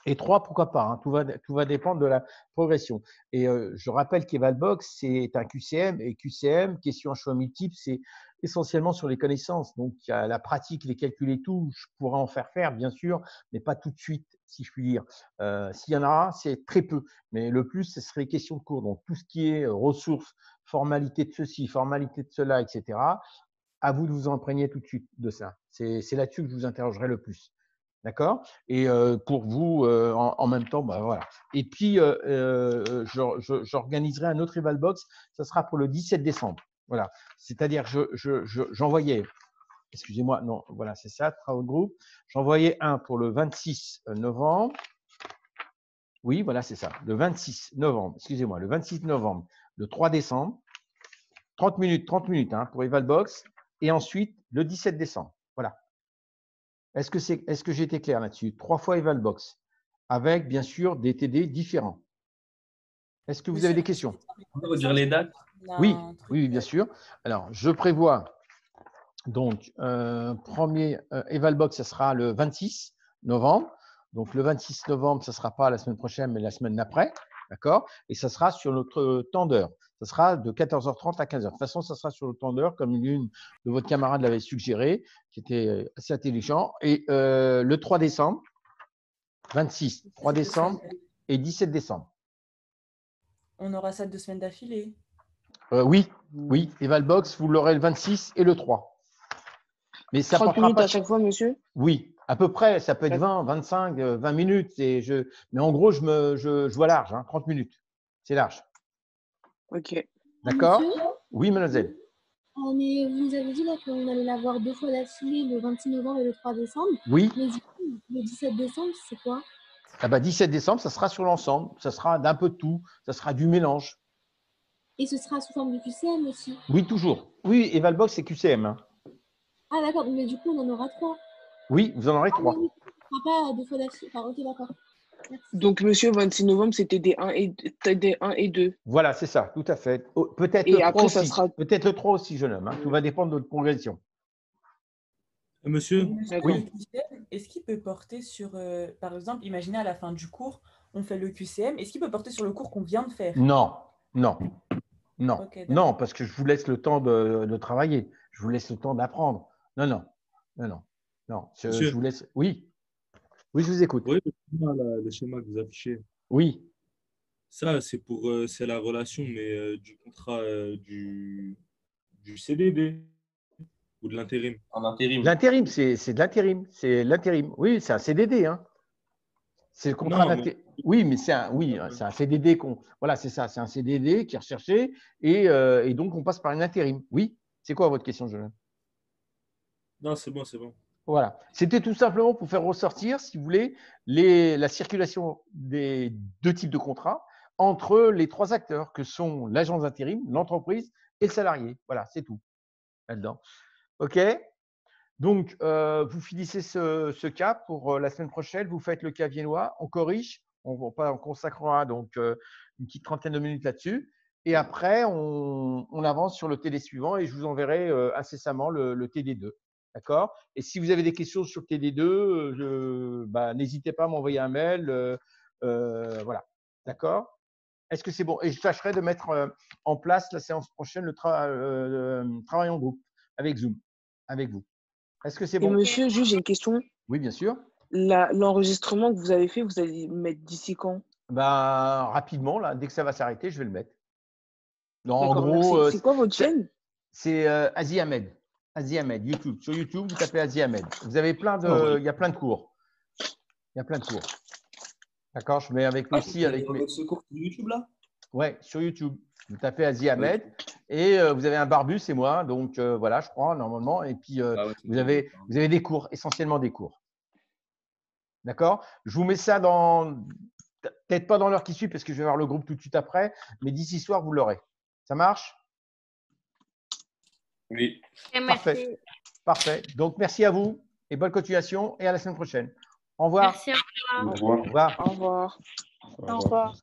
et 3, pourquoi pas. Hein. Tout va dépendre de la progression. Et je rappelle qu'Evalbox, c'est un QCM. Et QCM, question à choix multiple, c'est essentiellement sur les connaissances. Donc, il y a la pratique, les calculs et tout. Je pourrais en faire, bien sûr, mais pas tout de suite, si je puis dire. S'il y en a, c'est très peu. Mais le plus, ce serait les questions de cours. Donc, tout ce qui est ressources, formalité de ceci, formalité de cela, etc., à vous de vous imprégner tout de suite de ça. C'est là-dessus que je vous interrogerai le plus. D'accord? Et pour vous, en même temps, voilà. Et puis, j'organiserai un autre Evalbox, ça sera pour le 17 décembre. Voilà. C'est-à-dire, j'envoyais, excusez-moi, non, voilà, c'est ça, travaux de groupe. J'envoyais un pour le 26 novembre. Oui, voilà, c'est ça. Le 26 novembre, excusez-moi, le 26 novembre, le 3 décembre, 30 minutes hein, pour Evalbox. Et ensuite, le 17 décembre. Voilà. Est-ce que j'ai été clair là-dessus? 3 fois Evalbox, avec bien sûr des TD différents. Est-ce que vous avez des questions? On peut redire les dates? Oui, bien sûr. Alors, je prévois donc premier Evalbox, ce sera le 26 novembre. Donc, le 26 novembre, ce ne sera pas la semaine prochaine, mais la semaine d'après. D'accord? Et ça sera sur notre temps d'heure. Ça sera de 14h30 à 15h. De toute façon, ça sera sur le temps d'heure, comme l'une de votre camarade l'avait suggéré, qui était assez intelligent. Et le 3 décembre, 26, 3 décembre et 17 décembre. On aura ça 2 semaines d'affilée. Oui. Evalbox, vous l'aurez le 26 et le 3. Mais ça 30 minutes à chaque fois, monsieur? Oui, à peu près. Ça peut être 20, 25, 20 minutes. Mais en gros, je vois large, hein, 30 minutes. C'est large. Ok. D'accord? Oui, mademoiselle. Mais vous nous avez dit là qu'on allait l'avoir 2 fois d'affilée, le 26 novembre et le 3 décembre. Oui. Mais du coup, le 17 décembre, c'est quoi? Ah bah 17 décembre, ça sera sur l'ensemble. Ça sera d'un peu de tout. Ça sera du mélange. Et ce sera sous forme de QCM aussi. Oui, toujours. Oui, et Valbox, c'est QCM. Hein. Ah d'accord, mais du coup, on en aura 3. Oui, vous en aurez 3. Oui, ce sera pas 2 fois d'affilée. Enfin, ok, d'accord. Merci. Donc, monsieur, 26 novembre, c'était des 1 et 2. Voilà, c'est ça, tout à fait. Oh, peut-être Et le 3 après, ça aussi. sera. Peut-être le 3 aussi, jeune homme. Hein. Tout va dépendre de votre progression. Monsieur, Monsieur, D'accord. le QCM, est-ce qu'il peut porter sur, par exemple, imaginez à la fin du cours, on fait le QCM, est-ce qu'il peut porter sur le cours qu'on vient de faire? Non, non, non, Ok, d'accord. non, parce que je vous laisse le temps de travailler. Je vous laisse le temps d'apprendre. Non, non, non, non, non. Je monsieur, vous laisse. Oui, oui, je vous écoute. oui, le schéma que vous affichez, Oui. ça, c'est la relation, mais du contrat du CDD ou de l'intérim. En intérim. L'intérim, c'est de l'intérim. C'est l'intérim. Oui, c'est un CDD. Hein. C'est le contrat Non, mais d'intérim. Oui, mais c'est un CDD qu'on. Voilà, c'est ça. C'est un CDD qui est recherché et donc on passe par une intérim. Oui. C'est quoi votre question, jeune homme? non, c'est bon, c'est bon. Voilà. C'était tout simplement pour faire ressortir, si vous voulez, la circulation des 2 types de contrats entre les 3 acteurs que sont l'agence d'intérim, l'entreprise et le salarié. Voilà, c'est tout là-dedans. OK? Donc, vous finissez ce cas pour la semaine prochaine. Vous faites le cas viennois. On corrige. On consacrera donc une petite trentaine de minutes là-dessus. Et après, on avance sur le TD suivant et je vous enverrai incessamment le TD2. D'accord? Et si vous avez des questions sur le TD2, n'hésitez pas à m'envoyer un mail. Voilà. D'accord? Est-ce que c'est bon? Et je tâcherai de mettre en place la séance prochaine, le travail en groupe avec Zoom, avec vous. Est-ce que c'est Et bon? monsieur, juste, j'ai une question. Oui, bien sûr. L'enregistrement que vous avez fait, vous allez le mettre d'ici quand? Rapidement, là, dès que ça va s'arrêter, je vais le mettre. Donc, en D'accord, gros, merci. C'est quoi votre chaîne? c'est Asie Ahmed. Asie Ahmed, YouTube. Sur YouTube, vous tapez Asie Ahmed. Vous avez il y a plein de cours. Il y a plein de cours. D'accord? Je mets avec aussi avec mes. Ce cours sur YouTube là? Ouais, sur YouTube. Vous tapez Asie Ahmed et vous avez un barbu, c'est moi. Donc voilà, je crois, normalement. Et puis vous avez des cours, essentiellement des cours. D'accord? Je vous mets ça peut-être pas dans l'heure qui suit parce que je vais voir le groupe tout de suite après, mais d'ici soir, vous l'aurez. Ça marche? Oui. Parfait. Parfait. Donc, merci à vous et bonne continuation et à la semaine prochaine. Au revoir. Merci, au revoir. Au revoir. Au revoir. Au revoir. Au revoir.